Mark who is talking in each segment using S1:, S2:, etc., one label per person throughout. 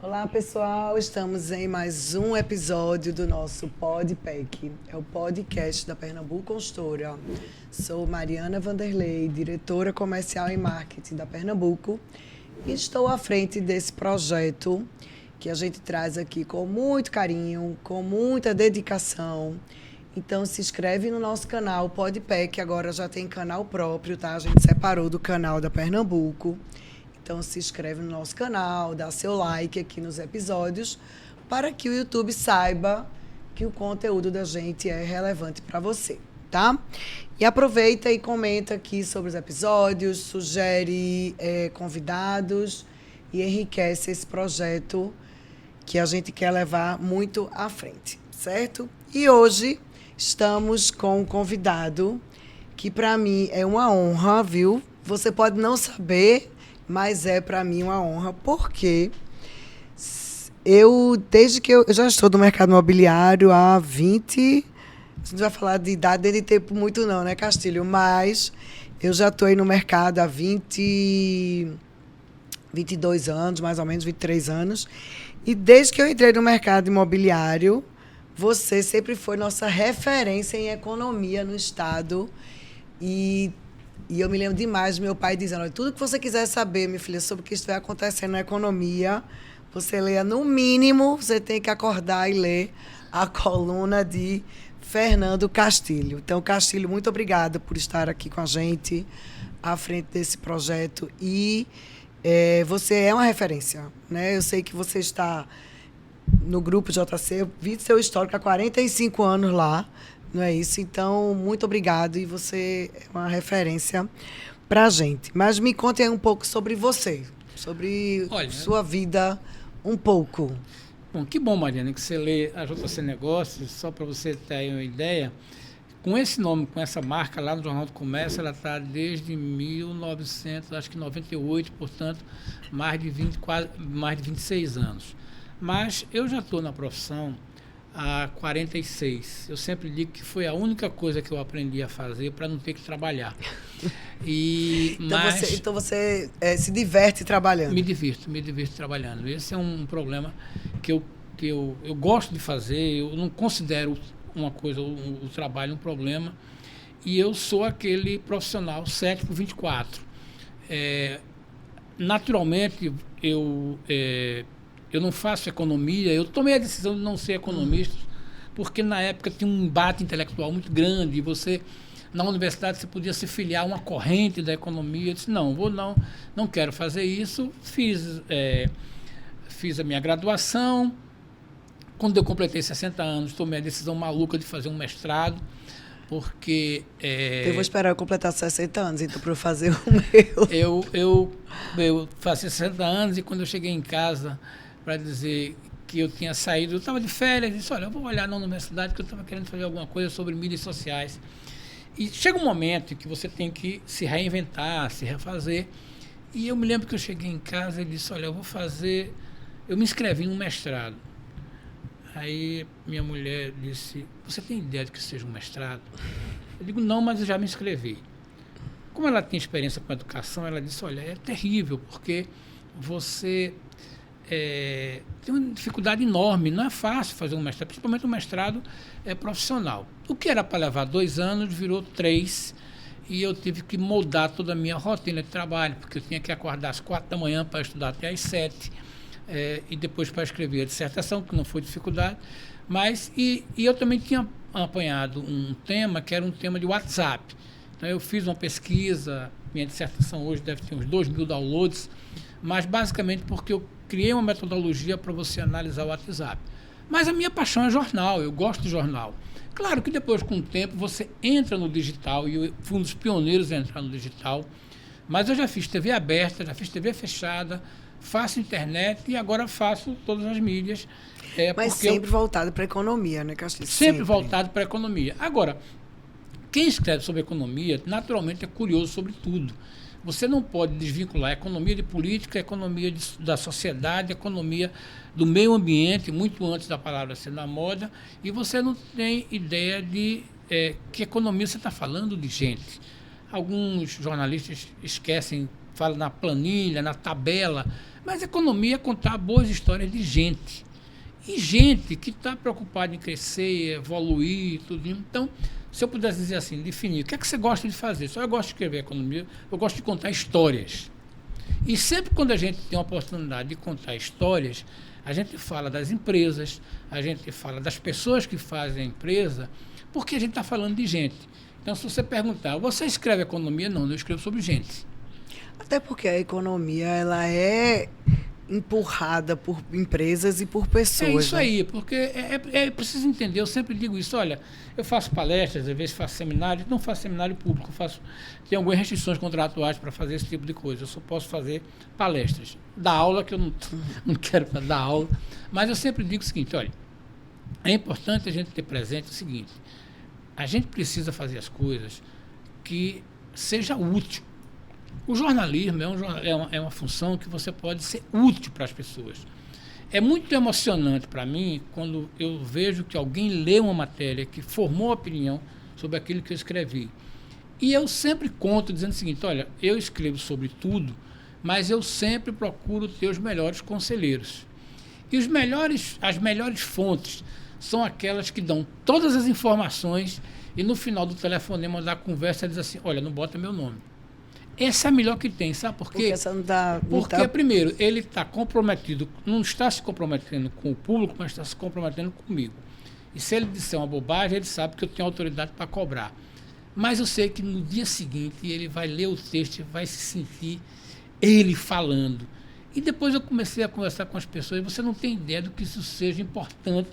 S1: Olá, pessoal. Estamos em mais um episódio do nosso PodPEC. É o podcast da Pernambuco Consultora. Sou Mariana Vanderlei, diretora comercial e marketing da Pernambuco, e estou à frente desse projeto que a gente traz aqui com muito carinho, com muita dedicação. Então, se inscreve no nosso canal PodPEC, agora já tem canal próprio, tá? A gente separou do canal da Pernambuco. Então, se inscreve no nosso canal, dá seu like aqui nos episódios, para que o YouTube saiba que o conteúdo da gente é relevante para você, tá? E aproveita e comenta aqui sobre os episódios, sugere convidados e enriquece esse projeto que a gente quer levar muito à frente, certo? E hoje estamos com um convidado que, para mim, é uma honra, viu? Você pode não saber, mas é para mim uma honra, porque desde que eu já estou no mercado imobiliário há 20... A gente vai falar de idade de tempo muito não, né, Castilho? Mas eu já estou aí no mercado há 22 anos, mais ou menos, 23 anos. E desde que eu entrei no mercado imobiliário, você sempre foi nossa referência em economia no estado. E eu me lembro demais do meu pai dizendo: olha, tudo que você quiser saber, minha filha, sobre o que estiver acontecendo na economia, você leia, no mínimo, você tem que acordar e ler a coluna de Fernando Castilho. Então, Castilho, muito obrigada por estar aqui com a gente, à frente desse projeto. E você é uma referência, né? Eu sei que você está no grupo JC, eu vi seu histórico há 45 anos lá, não é isso? Então, muito obrigado, e você é uma referência para a gente. Mas me conte aí um pouco sobre você, sobre sua vida, um pouco.
S2: Bom, que bom, Mariana, que você lê a JC Negócios, só para você ter aí uma ideia. Com esse nome, com essa marca lá no Jornal do Comércio, ela está desde 1998, portanto, mais de 26 anos. Mas eu já estou na profissão há 46. Eu sempre digo que foi a única coisa que eu aprendi a fazer para não ter que trabalhar.
S1: Então você se diverte trabalhando?
S2: Me divirto trabalhando. Esse é um problema que eu gosto de fazer. Eu não considero uma coisa, o trabalho, um problema. E eu sou aquele profissional 7/24. Naturalmente, eu não faço economia. Eu tomei a decisão de não ser economista, porque na época tinha um embate intelectual muito grande, e você, na universidade, você podia se filiar a uma corrente da economia. Eu disse: não quero fazer isso. Fiz a minha graduação. Quando eu completei 60 anos, tomei a decisão maluca de fazer um mestrado, porque...
S1: Eu vou esperar eu completar 60 anos, então, para eu fazer o meu.
S2: Eu fazia 60 anos, e quando eu cheguei em casa para dizer que eu tinha saído, eu estava de férias, e disse: olha, eu vou olhar na universidade, que eu estava querendo fazer alguma coisa sobre mídias sociais. E chega um momento em que você tem que se reinventar, se refazer. E eu me lembro que eu cheguei em casa e disse: olha, eu me inscrevi num mestrado. Aí minha mulher disse: você tem ideia de que seja um mestrado? Eu digo: não, mas eu já me inscrevi. Como ela tinha experiência com educação, ela disse: olha, é terrível, porque você tem uma dificuldade enorme, não é fácil fazer um mestrado, principalmente um mestrado profissional. O que era para levar 2 anos virou 3, e eu tive que moldar toda a minha rotina de trabalho, porque eu tinha que acordar às 4 da manhã para estudar até às 7, e depois para escrever a dissertação, que não foi dificuldade, mas eu também tinha apanhado um tema que era um tema de WhatsApp. Então eu fiz uma pesquisa, minha dissertação hoje deve ter uns 2.000 downloads, mas basicamente porque eu criei uma metodologia para você analisar o WhatsApp. Mas a minha paixão é jornal, eu gosto de jornal. Claro que depois, com o tempo, você entra no digital, e eu fui um dos pioneiros a entrar no digital, mas eu já fiz TV aberta, já fiz TV fechada, faço internet e agora faço todas as mídias.
S1: Mas sempre voltado para a economia, né, Castilho?
S2: Sempre voltado para a economia. Agora, quem escreve sobre economia, naturalmente é curioso sobre tudo. Você não pode desvincular a economia de política, a economia da sociedade, a economia do meio ambiente, muito antes da palavra ser na moda, e você não tem ideia de que economia você está falando de gente. Alguns jornalistas esquecem, falam na planilha, na tabela, mas economia é contar boas histórias de gente. E gente que está preocupada em crescer, evoluir, tudo. Então, se eu pudesse dizer assim, definir, o que é que você gosta de fazer? Só eu gosto de escrever economia, eu gosto de contar histórias. E sempre quando a gente tem a oportunidade de contar histórias, a gente fala das empresas, a gente fala das pessoas que fazem a empresa, porque a gente está falando de gente. Então, se você perguntar, você escreve economia? Não, eu escrevo sobre gente.
S1: Até porque a economia ela é empurrada por empresas e por pessoas.
S2: É isso
S1: né?
S2: aí, porque é preciso entender, eu sempre digo isso, olha, eu faço palestras, às vezes faço seminários, não faço seminário público, tenho algumas restrições contratuais para fazer esse tipo de coisa, eu só posso fazer palestras. Dar aula, que eu não quero dar aula, mas eu sempre digo o seguinte, olha, é importante a gente ter presente o seguinte, a gente precisa fazer as coisas que seja útil. O jornalismo é uma função que você pode ser útil para as pessoas. É muito emocionante para mim quando eu vejo que alguém lê uma matéria que formou opinião sobre aquilo que eu escrevi. E eu sempre conto dizendo o seguinte, olha, eu escrevo sobre tudo, mas eu sempre procuro ter os melhores conselheiros. E as melhores fontes são aquelas que dão todas as informações e no final do telefonema da conversa diz assim, olha, não bota meu nome. Essa é a melhor que tem, sabe por quê? Porque, primeiro, ele está comprometido, não está se comprometendo com o público, mas está se comprometendo comigo. E se ele disser uma bobagem, ele sabe que eu tenho autoridade para cobrar. Mas eu sei que no dia seguinte ele vai ler o texto e vai se sentir ele falando. E depois eu comecei a conversar com as pessoas e você não tem ideia do que isso seja importante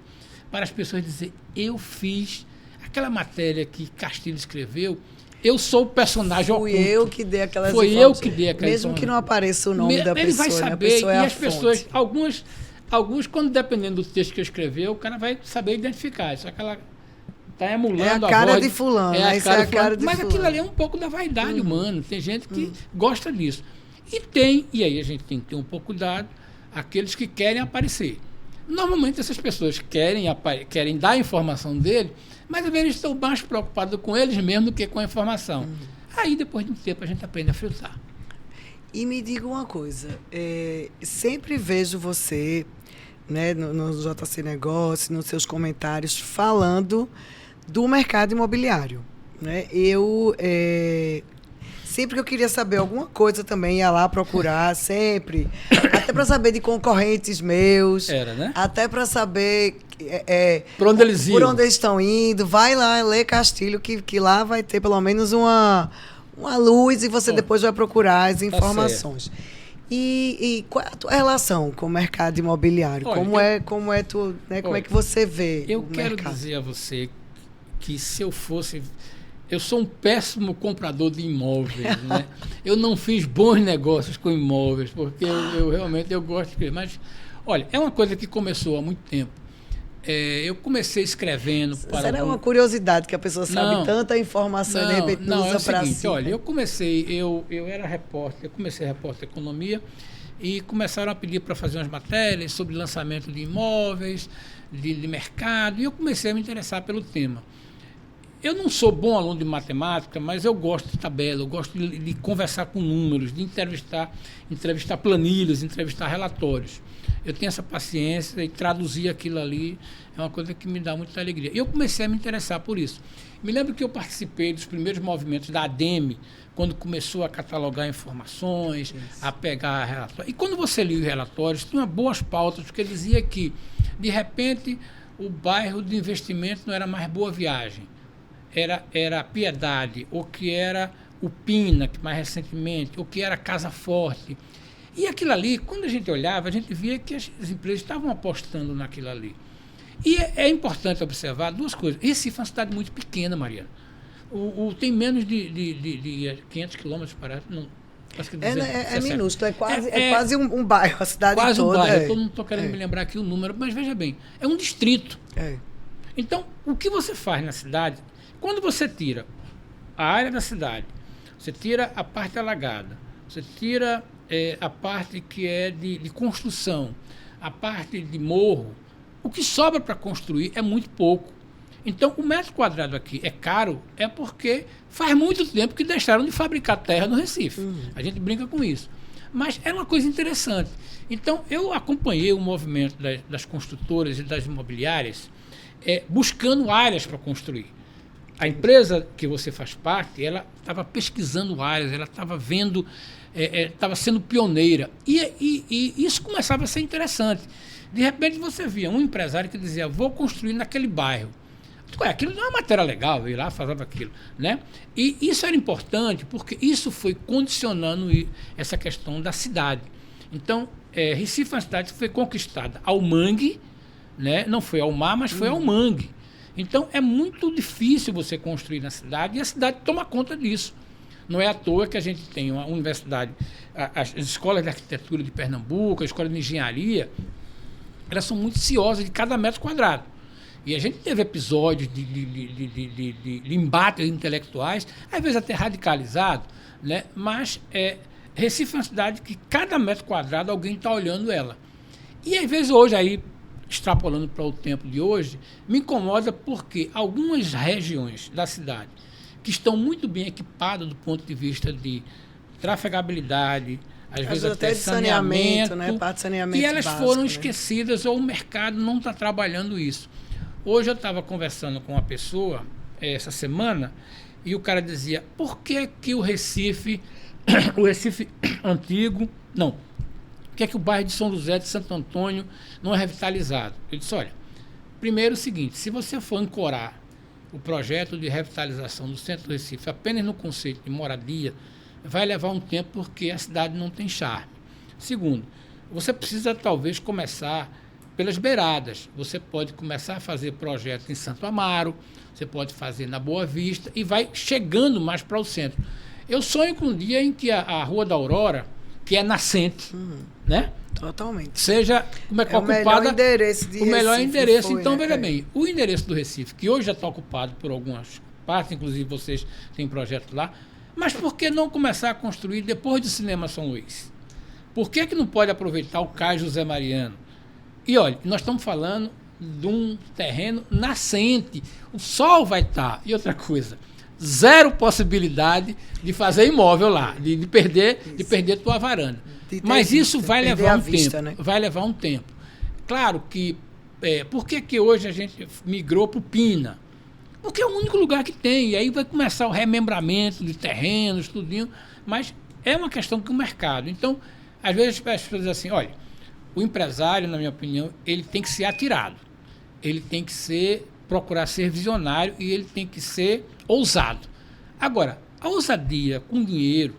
S2: para as pessoas dizer, eu fiz aquela matéria que Castilho escreveu, eu sou o personagem oculto.
S1: Fui eu que dei aquelas
S2: Foi eu que dei aquelas
S1: Mesmo que não apareça o nome da pessoa,
S2: ele vai saber,
S1: né? A pessoa é
S2: e
S1: a
S2: as
S1: fonte.
S2: pessoas, alguns, quando dependendo do texto que eu escrever, o cara vai saber identificar. Só que ela está emulando
S1: a cara
S2: voz,
S1: de fulano,
S2: é a cara de fulano.
S1: de
S2: Mas
S1: fulano.
S2: aquilo ali é um pouco da vaidade humana. Tem gente que gosta disso. E aí a gente tem que ter um pouco cuidado, aqueles que querem aparecer. Normalmente essas pessoas querem dar a informação dele, mas às vezes eles estão mais preocupados com eles mesmos do que com a informação. Aí, depois de um tempo, a gente aprende a filtrar.
S1: E me diga uma coisa, sempre vejo você, né, no JC Negócio, nos seus comentários, falando do mercado imobiliário. Né? Sempre que eu queria saber alguma coisa também, ia lá procurar, sempre. Até para saber de concorrentes meus.
S2: Era, né?
S1: Até para saber...
S2: por onde eles iam.
S1: Por onde eles estão indo. Vai lá, lê Castilho, que lá vai ter pelo menos uma luz e você depois vai procurar as informações. E qual é a tua relação com o mercado imobiliário?
S2: Olha,
S1: como é que você vê
S2: eu
S1: o
S2: quero
S1: mercado?
S2: dizer a você que se eu fosse... Eu sou um péssimo comprador de imóveis, né? Eu não fiz bons negócios com imóveis, porque eu realmente gosto de... Mas, olha, é uma coisa que começou há muito tempo. Eu comecei escrevendo...
S1: Será uma curiosidade que a pessoa sabe tanta informação e de repente não usa para si?
S2: Olha, eu era repórter, eu comecei repórter de economia e começaram a pedir para fazer umas matérias sobre lançamento de imóveis, de mercado, e eu comecei a me interessar pelo tema. Eu não sou bom aluno de matemática, mas eu gosto de tabela, eu gosto de conversar com números, de entrevistar planilhas, entrevistar relatórios. Eu tenho essa paciência e traduzir aquilo ali é uma coisa que me dá muita alegria. E eu comecei a me interessar por isso. Me lembro que eu participei dos primeiros movimentos da ADEME, quando começou a catalogar informações, a pegar relatórios. E quando você lia os relatórios, tinha boas pautas, porque dizia que, de repente, o bairro de investimento não era mais Boa Viagem. Era Piedade, ou que era o Pina, que mais recentemente, ou que era Casa Forte. E aquilo ali, quando a gente olhava, a gente via que as empresas estavam apostando naquilo ali. E é importante observar duas coisas. Recife é uma cidade muito pequena, Mariana. Tem menos de 500 quilômetros, parece. Não, acho que
S1: é minúsculo, é quase um bairro, a cidade quase toda.
S2: Quase um bairro, eu não estou querendo me lembrar aqui o número, mas veja bem, é um distrito. Então, o que você faz na cidade... Quando você tira a área da cidade, você tira a parte alagada, você tira a parte que é de construção, a parte de morro, o que sobra para construir é muito pouco. Então, o metro quadrado aqui é caro, é porque faz muito tempo que deixaram de fabricar terra no Recife. A gente brinca com isso. Mas é uma coisa interessante. Então, eu acompanhei o movimento das construtoras e das imobiliárias buscando áreas para construir. A empresa que você faz parte, ela estava pesquisando áreas, ela estava vendo, estava sendo pioneira. E isso começava a ser interessante. De repente, você via um empresário que dizia, vou construir naquele bairro. Aquilo não é uma matéria legal, eu ia lá fazia aquilo, né? E isso era importante porque isso foi condicionando essa questão da cidade. Então, Recife é uma cidade que foi conquistada ao mangue, né? Não foi ao mar, mas foi ao mangue. Então, é muito difícil você construir na cidade e a cidade toma conta disso. Não é à toa que a gente tem uma universidade, as escolas de arquitetura de Pernambuco, a escola de engenharia, elas são muito ciosas de cada metro quadrado. E a gente teve episódios de embates intelectuais, às vezes até radicalizados, né? Mas Recife é uma cidade que cada metro quadrado alguém está olhando ela. E às vezes hoje, aí, extrapolando para o tempo de hoje, me incomoda porque algumas regiões da cidade que estão muito bem equipadas do ponto de vista de trafegabilidade, às vezes até
S1: de saneamento, né? Parte de saneamento
S2: e elas
S1: básico,
S2: foram
S1: né?
S2: esquecidas ou o mercado não está trabalhando isso. Hoje eu estava conversando com uma pessoa essa semana e o cara dizia, por que o Recife antigo, não, por que o bairro de São José de Santo Antônio não é revitalizado? Eu disse, olha, primeiro o seguinte, se você for ancorar o projeto de revitalização do centro do Recife apenas no conceito de moradia, vai levar um tempo porque a cidade não tem charme. Segundo, você precisa talvez começar pelas beiradas. Você pode começar a fazer projetos em Santo Amaro, você pode fazer na Boa Vista e vai chegando mais para o centro. Eu sonho com um dia em que a Rua da Aurora, que é nascente, né?
S1: Totalmente.
S2: Seja ocupada.
S1: O melhor endereço de
S2: O melhor
S1: Recife
S2: endereço.
S1: foi,
S2: Então,
S1: né?
S2: veja bem, o endereço do Recife, que hoje já está ocupado por algumas partes, inclusive vocês têm projeto lá, mas por que não começar a construir depois do Cinema São Luís? Por que não pode aproveitar o Cais José Mariano? E olha, nós estamos falando de um terreno nascente. O sol vai estar. E outra coisa, zero possibilidade de fazer imóvel lá, de perder tua varanda. Mas isso vai levar um tempo. Né? Vai levar um tempo. Claro que... por que hoje a gente migrou para o Pina? Porque é o único lugar que tem. E aí vai começar o remembramento de terrenos, tudinho. Mas é uma questão que o mercado. Então, às vezes as pessoas dizem assim, olha, o empresário, na minha opinião, ele tem que ser atirado. Ele tem que procurar ser visionário e ele tem que ser ousado. Agora, a ousadia com dinheiro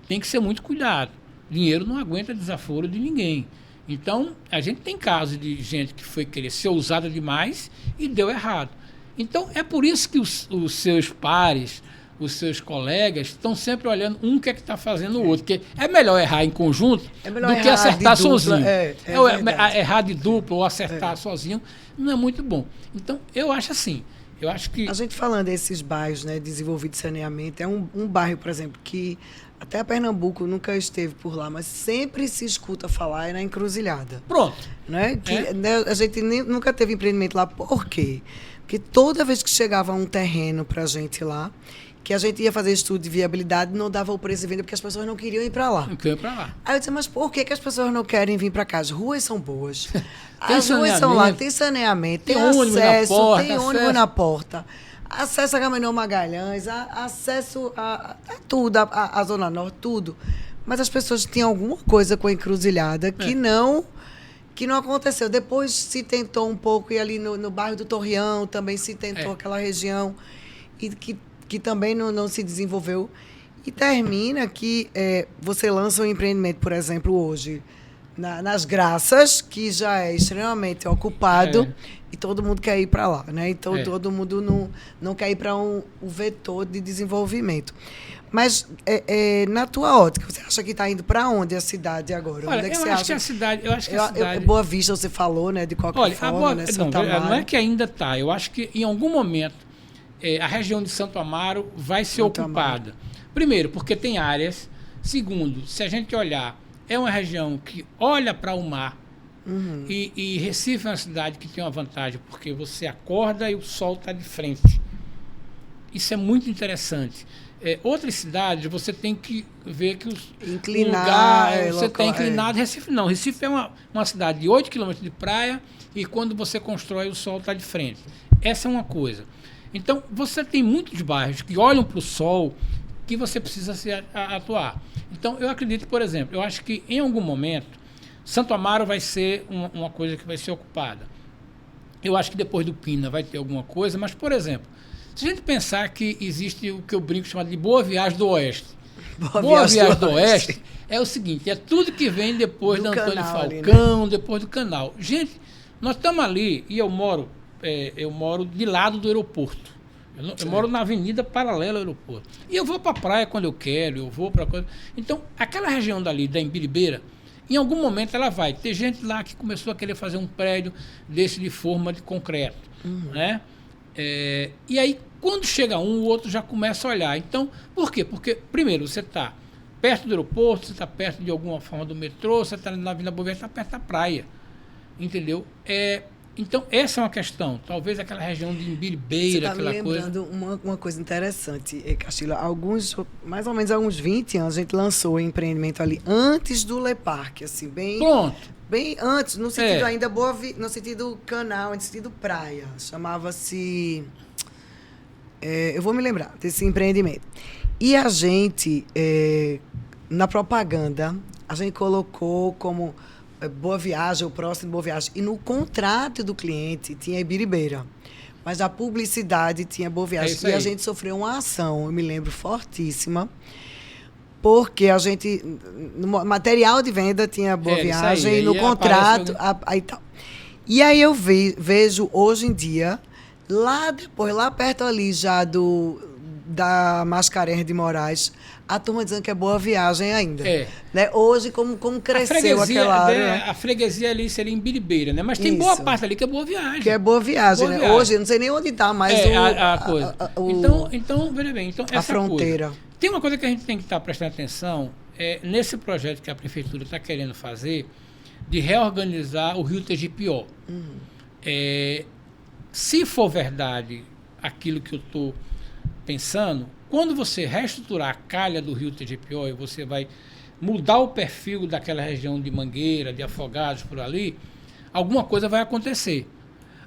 S2: tem que ser muito cuidado. Dinheiro não aguenta desaforo de ninguém. Então, a gente tem casos de gente que foi querer ser ousada demais e deu errado. Então, é por isso que os seus pares, os seus colegas estão sempre olhando um que é que está fazendo o outro. Porque é melhor errar em conjunto do que acertar sozinho. Errar de dupla ou acertar sozinho não é muito bom. Então, eu acho assim. Eu acho que...
S1: A gente falando desses bairros, né, desenvolvidos de saneamento, é um bairro, por exemplo, que até Pernambuco nunca esteve por lá, mas sempre se escuta falar na Encruzilhada.
S2: Pronto.
S1: Né? Que, né, a gente nunca teve empreendimento lá. Por quê? Porque toda vez que chegava um terreno para a gente lá, que a gente ia fazer estudo de viabilidade, não dava o preço de venda porque as pessoas não queriam ir para lá.
S2: Não queriam ir para lá.
S1: Aí eu disse, mas por que as pessoas não querem vir para cá? As ruas são boas. As ruas são lá, tem saneamento, tem acesso, tem ônibus na porta, acesso a Caminhão Magalhães, acesso a tudo, a Zona Norte, tudo. Mas as pessoas tinham alguma coisa com a Encruzilhada que não aconteceu. Depois se tentou um pouco, e ali no bairro do Torreão também se tentou aquela região, e que também não se desenvolveu. E termina que você lança um empreendimento, por exemplo, hoje, nas Graças, que já é extremamente ocupado, e todo mundo quer ir para lá, né? Então, todo mundo não quer ir para um vetor de desenvolvimento. Mas, na tua ótica, você acha que está indo para onde a cidade agora?
S2: Olha,
S1: onde é que
S2: eu
S1: você
S2: acho
S1: acha?
S2: Que a cidade... Eu acho que a cidade...
S1: Boa Vista, você falou, né? De qualquer forma, né?
S2: Não é que ainda está. Eu acho que, em algum momento, a região de Santo Amaro vai ser ocupada. Primeiro, porque tem áreas. Segundo, se a gente olhar, é uma região que olha para o mar, E Recife é uma cidade que tem uma vantagem, porque você acorda e o sol está de frente. Isso é muito interessante. Outras cidades, você tem que ver que
S1: inclinar,
S2: você está inclinado. Recife não. Recife é uma cidade de 8 quilômetros de praia e quando você constrói, o sol está de frente. Essa é uma coisa. Então, você tem muitos bairros que olham para o sol que você precisa atuar. Então, eu acredito, por exemplo, eu acho que em algum momento, Santo Amaro vai ser uma coisa que vai ser ocupada. Eu acho que depois do Pina vai ter alguma coisa, mas, por exemplo, se a gente pensar que existe o que eu brinco chamado de Boa Viagem do Oeste. Boa Viagem do Oeste é o seguinte, é tudo que vem depois do Antônio Falcão, ali, né? Depois do canal. Gente, nós estamos ali e eu moro de lado do aeroporto. Eu moro na avenida paralela ao aeroporto. E eu vou para a praia quando eu quero, eu vou para coisa. Então, aquela região dali, da Imbiribeira, em algum momento ela vai. Tem gente lá que começou a querer fazer um prédio desse de forma de concreto. Né? E aí, quando chega um, o outro já começa a olhar. Então, por quê? Porque, primeiro, você está perto do aeroporto, você está perto de alguma forma do metrô, você está na Avenida Boa Viagem, está perto da praia. Entendeu? Então, essa é uma questão. Talvez aquela região de Imbiribeira, aquela coisa.
S1: Você está me lembrando uma coisa interessante, Castilho. Mais ou menos há uns 20 anos, a gente lançou o empreendimento ali antes do Le Parque, assim, bem...
S2: Pronto.
S1: Bem antes, no sentido ainda no sentido canal, no sentido praia. Chamava-se... eu vou me lembrar desse empreendimento. E a gente, na propaganda, a gente colocou como Boa Viagem, o próximo Boa Viagem. E no contrato do cliente tinha Ibiribeira. Mas a publicidade tinha Boa Viagem. E a gente sofreu uma ação, eu me lembro, fortíssima. Porque a gente, no material de venda tinha Boa Viagem e no contrato, aí tal. E aí eu vejo hoje em dia, lá perto ali já da Mascarenhas de Moraes, a turma dizendo que é Boa Viagem ainda. Né? Hoje, como cresceu aquela área.
S2: Né? A freguesia ali seria em Biribeira, né? Mas tem boa parte ali que é Boa Viagem.
S1: Que é Boa Viagem, né? Viagem. Hoje, eu não sei nem onde está, mas
S2: a coisa. Então, veja bem,
S1: a fronteira.
S2: Coisa. Tem uma coisa que a gente tem que estar prestando atenção, nesse projeto que a prefeitura está querendo fazer, de reorganizar o Rio Tegipió. Se for verdade aquilo que eu estou pensando, quando você reestruturar a calha do Rio Tegipió e você vai mudar o perfil daquela região de Mangueira, de Afogados, por ali, alguma coisa vai acontecer.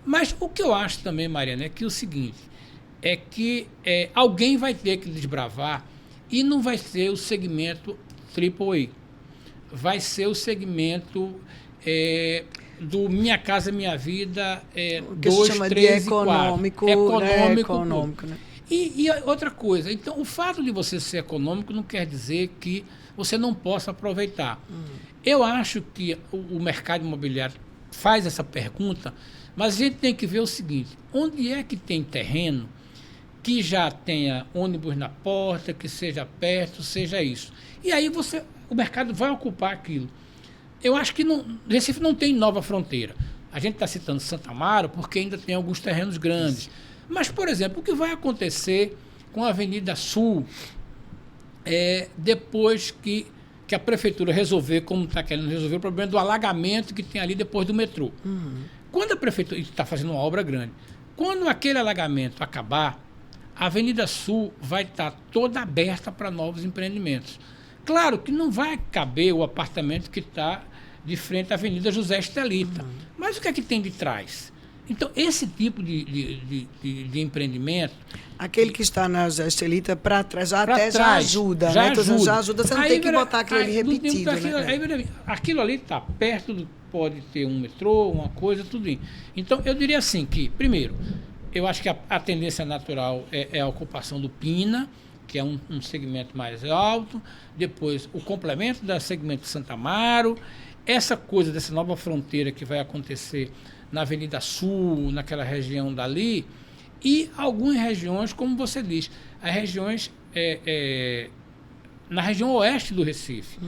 S2: Mas o que eu acho também, Mariana, é que o seguinte, é que alguém vai ter que desbravar e não vai ser o segmento AAA. Vai ser o segmento do Minha Casa Minha Vida, 2, 3 e 4. Econômico, né? E outra coisa, então o fato de você ser econômico não quer dizer que você não possa aproveitar. Eu acho que o mercado imobiliário faz essa pergunta, mas a gente tem que ver o seguinte, onde é que tem terreno que já tenha ônibus na porta, que seja perto, seja isso. E aí o mercado vai ocupar aquilo. Eu acho que Recife não tem nova fronteira. A gente está citando Santo Amaro porque ainda tem alguns terrenos grandes. Mas, por exemplo, o que vai acontecer com a Avenida Sul depois que a prefeitura resolver, como está querendo resolver, o problema do alagamento que tem ali depois do metrô. Quando a prefeitura está fazendo uma obra grande, quando aquele alagamento acabar, a Avenida Sul vai estar toda aberta para novos empreendimentos. Claro que não vai caber o apartamento que está de frente à Avenida José Estelita. Mas o que é que tem de trás? Então, esse tipo de empreendimento...
S1: Aquele que está na José Estelita para trás já ajuda. Já ajuda, você não tem que botar aquilo ali repetido.
S2: Aquilo ali está perto, pode ter um metrô, uma coisa, tudo isso. Então, eu diria assim que, primeiro, eu acho que a tendência natural é a ocupação do Pina, que é um segmento mais alto, depois o complemento do segmento de Santo Amaro, essa coisa dessa nova fronteira que vai acontecer na Avenida Sul, naquela região dali, e algumas regiões, como você diz, as regiões na região oeste do Recife,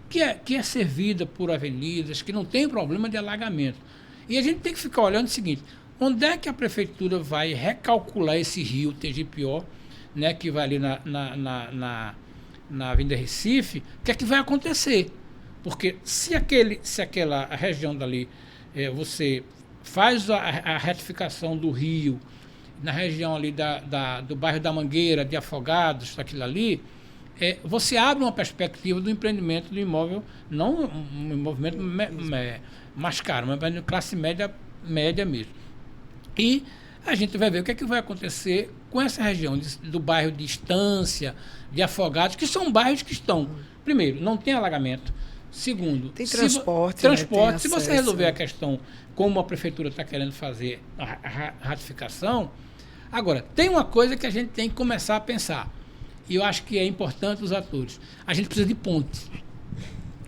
S2: que é servida por avenidas, que não tem problema de alagamento. E a gente tem que ficar olhando o seguinte, onde é que a prefeitura vai recalcular esse rio Tegipió, né, que vai ali na Avenida Recife, o que é que vai acontecer? Porque se aquela região dali, você faz a retificação do rio, na região ali do bairro da Mangueira, de Afogados, daquilo ali, você abre uma perspectiva do empreendimento do imóvel, não um movimento mais caro, mas de classe média mesmo. E a gente vai ver o que é que vai acontecer com essa região do bairro de Estância, de Afogados, que são bairros que estão, primeiro, não tem alagamento, segundo,
S1: tem transporte.
S2: Transporte,
S1: né?
S2: Se você resolver a questão como a prefeitura está querendo fazer a ratificação. Agora, tem uma coisa que a gente tem que começar a pensar, e eu acho que é importante os atores. A gente precisa de ponte.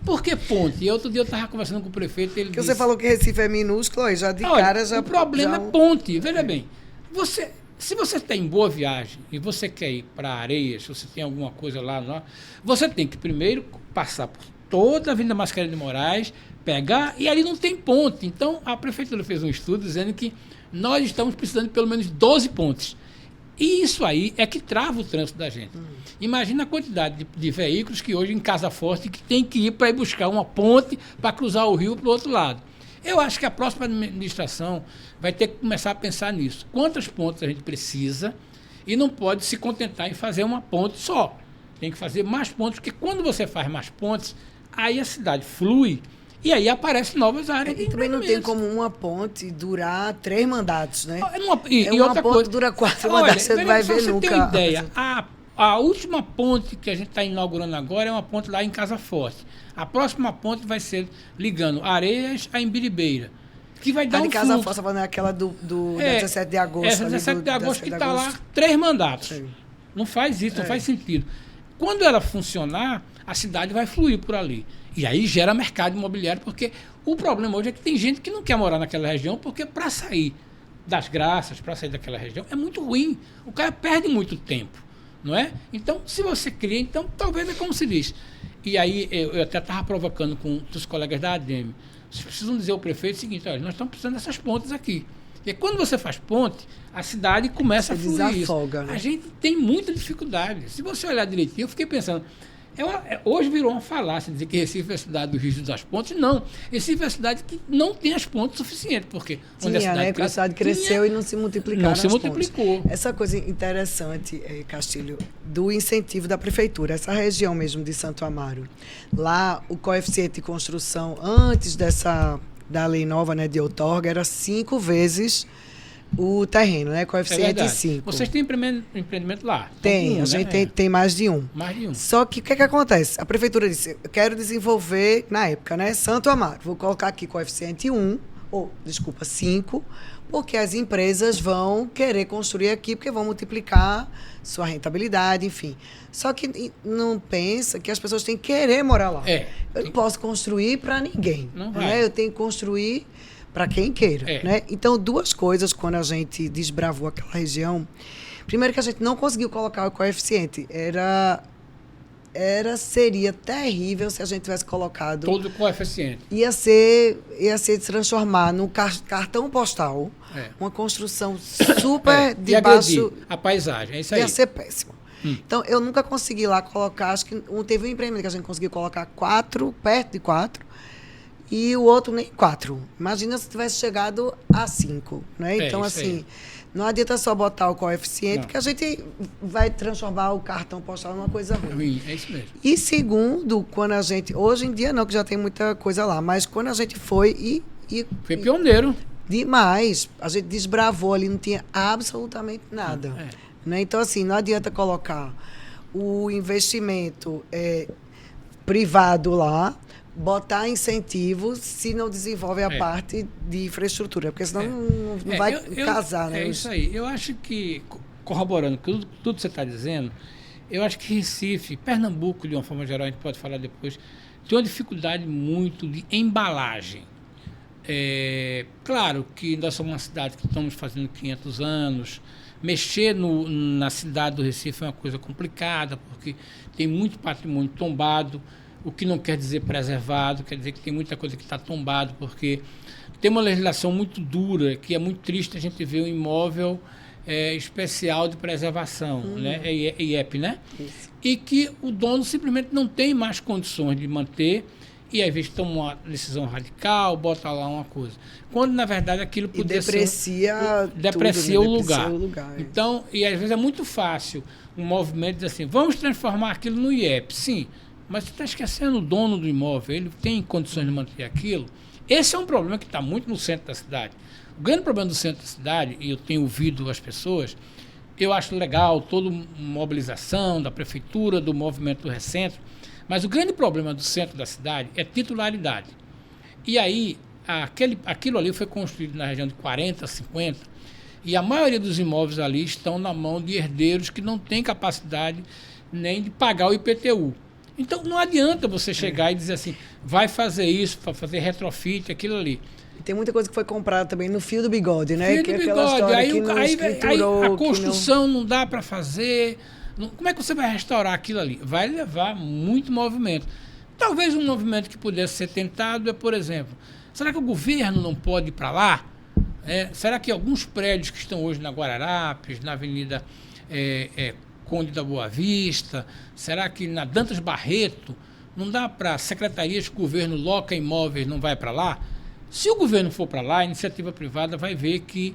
S2: Por que ponte? E outro dia eu estava conversando com o prefeito, ele disse...
S1: Você falou que Recife é minúsculo, e já de cara já...
S2: O problema é ponte. Veja bem, se você tem boa viagem e você quer ir para Areias, se você tem alguma coisa lá, você tem que primeiro passar por toda a Avenida Mascarenhas de Moraes, pegar, e ali não tem ponte. Então, a prefeitura fez um estudo dizendo que nós estamos precisando de pelo menos 12 pontes. E isso aí é que trava o trânsito da gente. Imagina a quantidade de veículos que hoje em Casa Forte que tem que ir para ir buscar uma ponte para cruzar o rio para o outro lado. Eu acho que a próxima administração vai ter que começar a pensar nisso. Quantas pontes a gente precisa e não pode se contentar em fazer uma ponte só. Tem que fazer mais pontes, porque quando você faz mais pontes, aí a cidade flui e aí aparecem novas áreas de
S1: também não tem como uma ponte durar 3 mandatos, né?
S2: E
S1: uma
S2: outra
S1: ponte
S2: coisa,
S1: dura 4 mandatos, você não vai ver nunca.
S2: Você tem uma ideia, a última ponte que a gente está inaugurando agora é uma ponte lá em Casa Forte. A próxima ponte vai ser ligando Areias a Imbiribeira, que vai dar um
S1: Casa
S2: fluxo.
S1: Forte, é aquela do 17 de agosto.
S2: Essa 17 de agosto que está lá 3 mandatos. Sim. Não faz isso, não faz sentido. Quando ela funcionar, a cidade vai fluir por ali. E aí gera mercado imobiliário, porque o problema hoje é que tem gente que não quer morar naquela região, porque para sair das Graças, para sair daquela região, é muito ruim. O cara perde muito tempo, não é? Então, se você cria, então, talvez é como se diz. E aí, eu até estava provocando com os colegas da ADEME. Vocês precisam dizer ao prefeito o seguinte: olha, nós estamos precisando dessas pontes aqui. E quando você faz ponte, a cidade começa a fluir.
S1: Desafoga, né?
S2: A gente tem muita dificuldade. Se você olhar direitinho, eu fiquei pensando... hoje virou uma falácia dizer que Recife é a cidade do Rio das Pontes. Não. Recife é a cidade que não tem as pontes suficientes, porque
S1: onde a cidade cresceu e não se multiplicaram.
S2: Não se multiplicou.
S1: Pontes. Essa coisa interessante, Castilho, do incentivo da prefeitura, essa região mesmo de Santo Amaro. Lá, o coeficiente de construção, antes da lei nova, né, de outorga, era 5 vezes o terreno, né? Coeficiente 5.
S2: Vocês têm empreendimento lá?
S1: Tem, a gente tem mais de um.
S2: Mais de um.
S1: Só que o que acontece? A prefeitura disse, eu quero desenvolver, na época, né? Santo Amaro. Vou colocar aqui coeficiente 5, porque as empresas vão querer construir aqui, porque vão multiplicar sua rentabilidade, enfim. Só que não pensa que as pessoas têm que querer morar lá. Eu não posso construir para ninguém.
S2: Não vai.
S1: Né? Eu tenho que construir para quem queira. Né? Então, 2 coisas quando a gente desbravou aquela região. Primeiro que a gente não conseguiu colocar o coeficiente. Seria terrível se a gente tivesse colocado...
S2: Todo o coeficiente.
S1: Ia ser se transformar num cartão postal, uma construção super de baixo...
S2: a paisagem, é isso aí.
S1: Ia ser péssimo. Então, eu nunca consegui lá colocar... Acho que teve um empreendimento que a gente conseguiu colocar 4, perto de 4, e o outro nem 4. Imagina se tivesse chegado a 5. Né? Então, assim, não adianta só botar o coeficiente, que a gente vai transformar o cartão postal numa coisa ruim.
S2: É isso mesmo.
S1: E segundo, quando a gente... Hoje em dia não, que já tem muita coisa lá, mas quando a gente foi
S2: Foi pioneiro.
S1: Demais. A gente desbravou ali, não tinha absolutamente nada. Né? Então, assim, não adianta colocar o investimento privado lá, botar incentivos se não desenvolve a parte de infraestrutura, porque senão não vai casar. Né?
S2: É isso aí. Eu acho que, corroborando tudo que você está dizendo, eu acho que Recife, Pernambuco, de uma forma geral, a gente pode falar depois, tem uma dificuldade muito de embalagem. Claro que nós somos uma cidade que estamos fazendo 500 anos, mexer na cidade do Recife é uma coisa complicada, porque tem muito patrimônio tombado, o que não quer dizer preservado, quer dizer que tem muita coisa que está tombado, porque tem uma legislação muito dura, que é muito triste a gente ver um imóvel especial de preservação, né? IEP, né? Isso. E que o dono simplesmente não tem mais condições de manter, e às vezes toma uma decisão radical, bota lá uma coisa. Quando, na verdade, aquilo poderia
S1: deprecia
S2: deprecia o lugar.
S1: o lugar.
S2: Então, e às vezes é muito fácil um movimento dizer assim, vamos transformar aquilo no IEP. Sim, mas você está esquecendo o dono do imóvel, ele tem condições de manter aquilo. Esse é um problema que está muito no centro da cidade. O grande problema do centro da cidade, e eu tenho ouvido as pessoas, eu acho legal toda mobilização da prefeitura, do movimento do Recentro, mas o grande problema do centro da cidade é titularidade. E aí, aquilo ali foi construído na região de 40, 50, e a maioria dos imóveis ali estão na mão de herdeiros que não têm capacidade nem de pagar o IPTU. Então, não adianta você chegar e dizer assim, vai fazer isso, para fazer retrofit, aquilo ali.
S1: E tem muita coisa que foi comprada também no fio do bigode, né?
S2: Fio
S1: que
S2: do
S1: é aquela
S2: bigode,
S1: história que não escriturou,
S2: aí a construção não dá para fazer. Como é que você vai restaurar aquilo ali? Vai levar muito movimento. Talvez um movimento que pudesse ser tentado é, por exemplo, será que o governo não pode ir para lá? Será que alguns prédios que estão hoje na Guararapes, na Avenida Conde da Boa Vista, será que na Dantas Barreto, não dá para secretarias que o governo loca imóveis, não vai para lá? Se o governo for para lá, a iniciativa privada vai ver que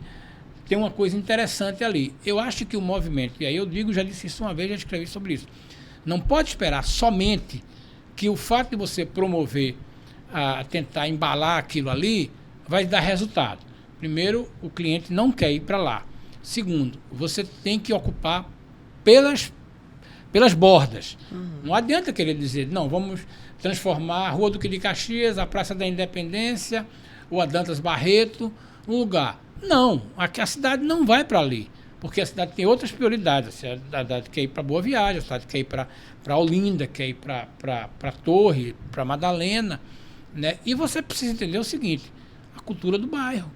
S2: tem uma coisa interessante ali. Eu acho que o movimento, e aí eu digo, já disse isso uma vez, já escrevi sobre isso, não pode esperar somente que o fato de você promover, tentar embalar aquilo ali, vai dar resultado. Primeiro, o cliente não quer ir para lá. Segundo, você tem que ocupar pelas bordas. Não adianta querer dizer, não, vamos transformar a Rua Duque de Caxias, a Praça da Independência, ou a Dantas Barreto, um lugar. Não, a cidade não vai para ali, porque a cidade tem outras prioridades. A cidade quer ir para Boa Viagem, a cidade quer ir para Olinda, quer ir para Torre, para Madalena, né? E você precisa entender o seguinte, a cultura do bairro.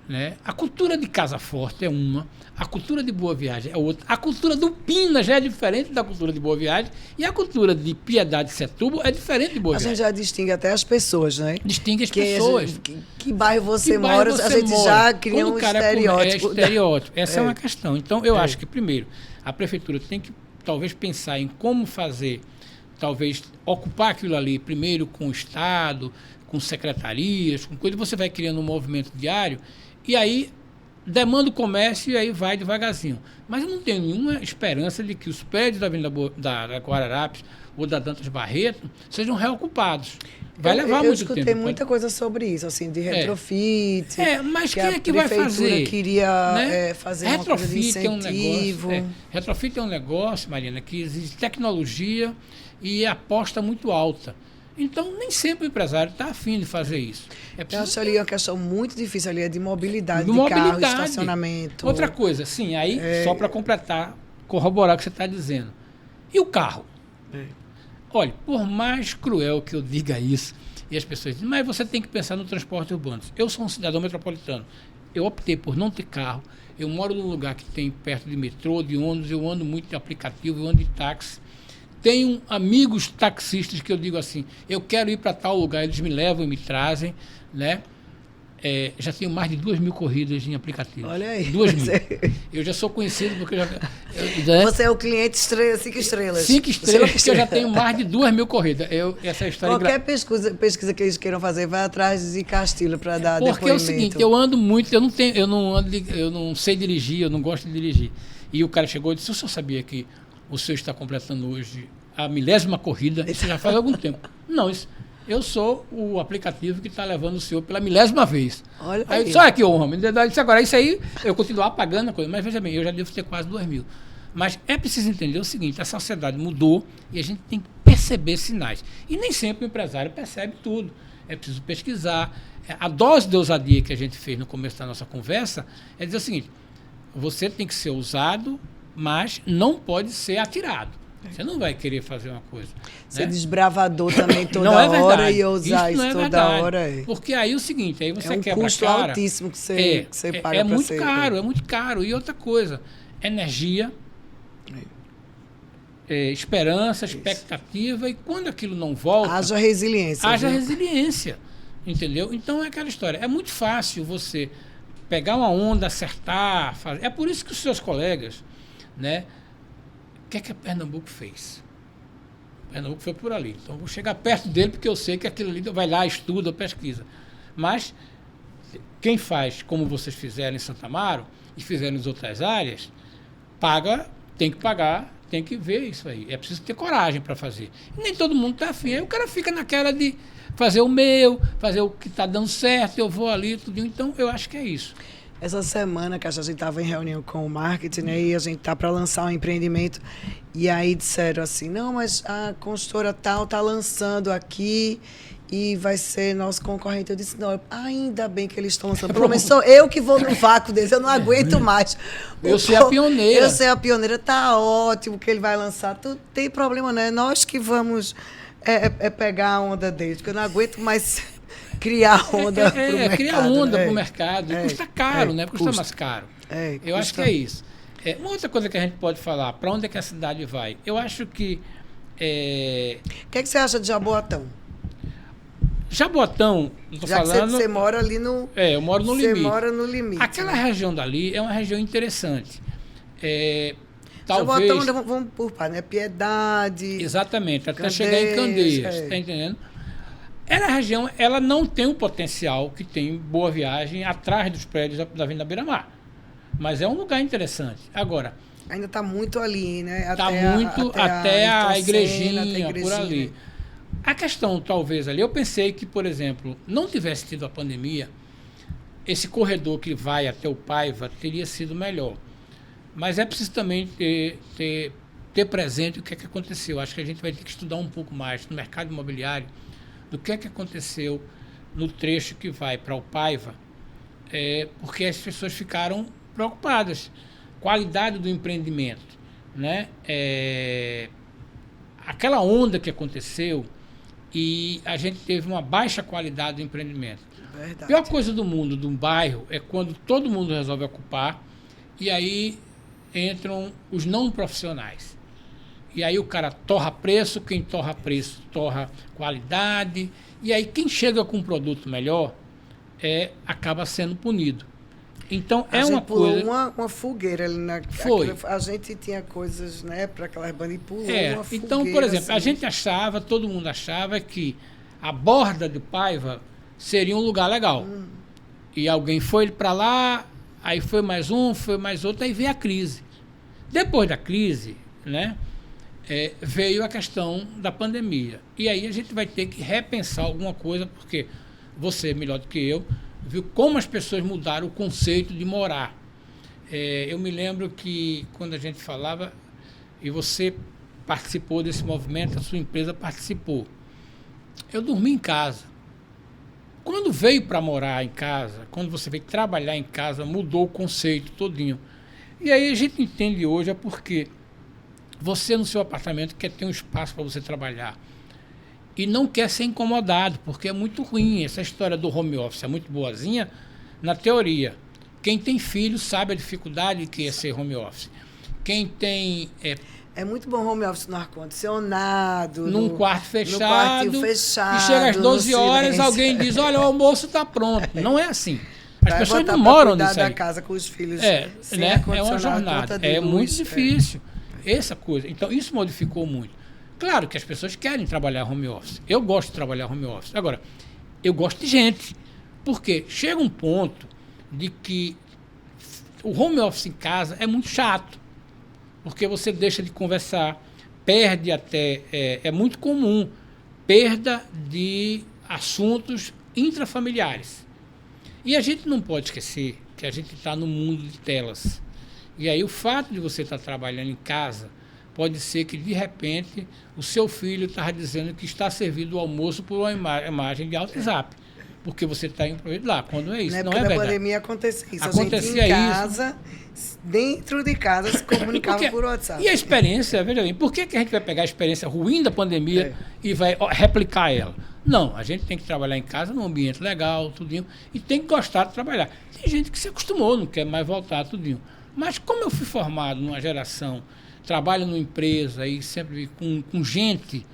S2: Né? A cultura de Casa Forte é uma, a cultura de Boa Viagem é outra, a cultura do Pina já é diferente da cultura de Boa Viagem e a cultura de Piedade e Setúbal é diferente de Boa Viagem.
S1: A gente já distingue até as pessoas, né?
S2: Distingue as pessoas.
S1: Que bairro você mora, a gente já cria um estereótipo.
S2: Estereótipo. Essa é uma questão. Então, eu acho que, primeiro, a prefeitura tem que, talvez, pensar em como fazer, talvez, ocupar aquilo ali, primeiro com o Estado, com secretarias, com coisa, você vai criando um movimento diário. E aí, demanda o comércio e aí vai devagarzinho. Mas eu não tenho nenhuma esperança de que os prédios da Avenida da Guararapes ou da Dantas Barreto sejam reocupados. Vai levar muito tempo. Eu escutei
S1: muita coisa sobre isso, assim, de retrofit.
S2: Mas quem é que vai fazer?
S1: Queria fazer uma coisa de incentivo.
S2: Retrofit é um negócio, Mariana, que exige tecnologia e aposta muito alta. Então, nem sempre o empresário está afim de fazer isso.
S1: Eu acho ali uma questão muito difícil ali, de mobilidade de carro, estacionamento.
S2: Outra coisa, sim, aí, só para completar, corroborar o que você está dizendo. E o carro? Olha, por mais cruel que eu diga isso, e as pessoas dizem, mas você tem que pensar no transporte urbano. Eu sou um cidadão metropolitano. Eu optei por não ter carro. Eu moro num lugar que tem perto de metrô, de ônibus, eu ando muito de aplicativo, eu ando de táxi. Tenho amigos taxistas que eu digo assim, eu quero ir para tal lugar, eles me levam e me trazem, né? Já tenho mais de 2.000 corridas em aplicativo.
S1: Olha aí.
S2: 2.000. Eu já sou conhecido porque
S1: você é o cliente 5 estrelas.
S2: 5 estrelas, porque eu já tenho mais de 2.000 corridas. Essa história
S1: qualquer pesquisa que eles queiram fazer, vai atrás de Castilho para dar depoimento.
S2: Porque é o seguinte, eu ando muito, eu não sei dirigir, eu não gosto de dirigir. E o cara chegou e disse, o senhor sabia que o senhor está completando hoje a 1000ª corrida, isso já faz algum tempo. Não, eu sou o aplicativo que está levando o senhor pela 1000ª vez.
S1: Olha
S2: aí. Só que, homem, agora isso aí, eu continuar pagando a coisa, mas veja bem, eu já devo ter quase 2.000. Mas é preciso entender o seguinte, a sociedade mudou e a gente tem que perceber sinais. E nem sempre o empresário percebe tudo. É preciso pesquisar. A dose de ousadia que a gente fez no começo da nossa conversa é dizer o seguinte, você tem que ser ousado, mas não pode ser atirado. Você não vai querer fazer uma coisa.
S1: Ser desbravador também toda hora e ousar isso toda hora.
S2: Porque aí é o seguinte, aí você quebra a cara.
S1: É um custo altíssimo que você paga para
S2: muito caro, é muito caro. E outra coisa, energia, esperança, expectativa, e quando aquilo não volta...
S1: Haja resiliência.
S2: Haja resiliência, entendeu? Então é aquela história. É muito fácil você pegar uma onda, acertar, fazer. É por isso que os seus colegas, né? O que é que a Pernambuco fez? Pernambuco foi por ali. Então, vou chegar perto dele porque eu sei que aquilo ali vai lá, estuda, pesquisa. Mas quem faz, como vocês fizeram em Santa Amaro e fizeram em outras áreas, tem que pagar, tem que ver isso aí. É preciso ter coragem para fazer. E nem todo mundo está afim. Aí o cara fica naquela de fazer o meu, fazer o que está dando certo, eu vou ali, tudo. Então, eu acho que é isso.
S1: Essa semana que a gente estava em reunião com o marketing, né, e a gente tá para lançar um empreendimento, e aí disseram assim, não, mas a consultora tal tá lançando aqui e vai ser nosso concorrente. Eu disse, não, ainda bem que eles estão lançando. Pelo menos sou eu que vou no vácuo deles, eu não aguento mais.
S2: Eu sei a pioneira.
S1: Eu sei a pioneira, tá ótimo que ele vai lançar. Não tem problema, né? Nós que vamos pegar a onda deles, porque eu não aguento mais criar onda para o mercado.
S2: Criar onda para o mercado. Custa caro, né? Custa mais caro. Eu acho que é isso. Uma outra coisa que a gente pode falar, para onde é que a cidade vai? Eu acho que...
S1: O que é que você acha de Jaboatão?
S2: Jaboatão,
S1: Já falando, que você mora ali no...
S2: eu moro no limite.
S1: Você mora no limite.
S2: Aquela região dali é uma região interessante.
S1: Talvez... Jaboatão, vamos por par, né? Piedade...
S2: Exatamente, até chegar em Candeias, tá entendendo? A região, ela não tem o potencial que tem Boa Viagem atrás dos prédios da Avenida Beira-Mar. Mas é um lugar interessante. Agora...
S1: Ainda está muito ali, né?
S2: Está muito até a igrejinha, por ali. A questão, talvez, ali, eu pensei que, por exemplo, não tivesse tido a pandemia, esse corredor que vai até o Paiva teria sido melhor. Mas é preciso também ter presente o que é que aconteceu. Acho que a gente vai ter que estudar um pouco mais no mercado imobiliário do que é que aconteceu no trecho que vai para o Paiva, porque as pessoas ficaram preocupadas. Qualidade do empreendimento, né? Aquela onda que aconteceu e a gente teve uma baixa qualidade do empreendimento. Verdade. A pior coisa do mundo, de um bairro, é quando todo mundo resolve ocupar e aí entram os não profissionais. E aí o cara torra preço, quem torra preço torra qualidade, e aí quem chega com um produto melhor acaba sendo punido. Então
S1: a
S2: uma coisa.
S1: Uma fogueira ali na.
S2: Foi.
S1: A gente tinha coisas, né, para aquelas bandas e pulou uma fogueira.
S2: Então, por exemplo, assim. Todo mundo achava que a borda de Paiva seria um lugar legal. E alguém foi para lá, aí foi mais um, foi mais outro, aí veio a crise. Depois da crise, né, veio a questão da pandemia. E aí a gente vai ter que repensar alguma coisa, porque você, melhor do que eu, viu como as pessoas mudaram o conceito de morar. Eu me lembro que quando a gente falava, e você participou desse movimento, a sua empresa participou. Eu dormi em casa. Quando veio para morar em casa, quando você veio trabalhar em casa, mudou o conceito todinho. E aí a gente entende hoje porque você no seu apartamento quer ter um espaço para você trabalhar. E não quer ser incomodado, porque é muito ruim. Essa história do home office é muito boazinha na teoria. Quem tem filho sabe a dificuldade que é ser home office. Quem tem...
S1: É muito bom home office no ar-condicionado.
S2: Num quarto fechado.
S1: No fechado.
S2: E chega às 12 horas, alguém diz, olha, o almoço está pronto. Não é assim. As pessoas não moram nisso aí.
S1: Da casa com os filhos sem
S2: né? É uma jornada. É muito difícil. Essa coisa. Então, isso modificou muito. Claro que as pessoas querem trabalhar home office. Eu gosto de trabalhar home office. Agora, eu gosto de gente. Porque chega um ponto de que o home office em casa é muito chato. Porque você deixa de conversar, perde até... É muito comum perda de assuntos intrafamiliares. E a gente não pode esquecer que a gente está no mundo de telas. E aí o fato de você estar trabalhando em casa... Pode ser que, de repente, o seu filho estava dizendo que está servido o almoço por uma imagem de WhatsApp. Porque você está em lá. Quando é isso, não é verdade. Na
S1: pandemia acontecia isso.
S2: Acontecia
S1: a gente em casa, dentro de casa, se comunicava por WhatsApp.
S2: E a experiência, veja bem, por que a gente vai pegar a experiência ruim da pandemia e vai replicar ela? Não, a gente tem que trabalhar em casa num ambiente legal, tudinho, e tem que gostar de trabalhar. Tem gente que se acostumou, não quer mais voltar, tudinho. Mas como eu fui formado numa geração... Trabalho numa empresa e sempre com gente,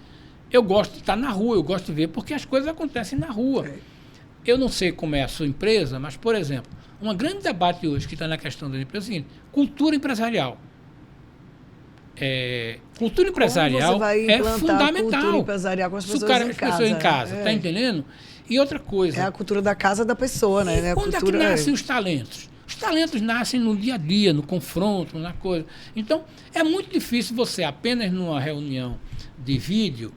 S2: eu gosto de estar na rua, eu gosto de ver, porque as coisas acontecem na rua. Eu não sei como é a sua empresa, mas, por exemplo, um grande debate hoje que está na questão da empresa é o seguinte: cultura empresarial. cultura empresarial
S1: você vai
S2: é
S1: implantar
S2: fundamental.
S1: cultura empresarial com as pessoas
S2: As
S1: em casa.
S2: pessoas em casa, tá entendendo? E outra coisa.
S1: É a cultura da casa da pessoa, né?
S2: E
S1: A
S2: quando
S1: cultura,
S2: é que nascem os talentos? Os talentos nascem no dia a dia, no confronto, na coisa. Então, é muito difícil você, apenas numa reunião de vídeo,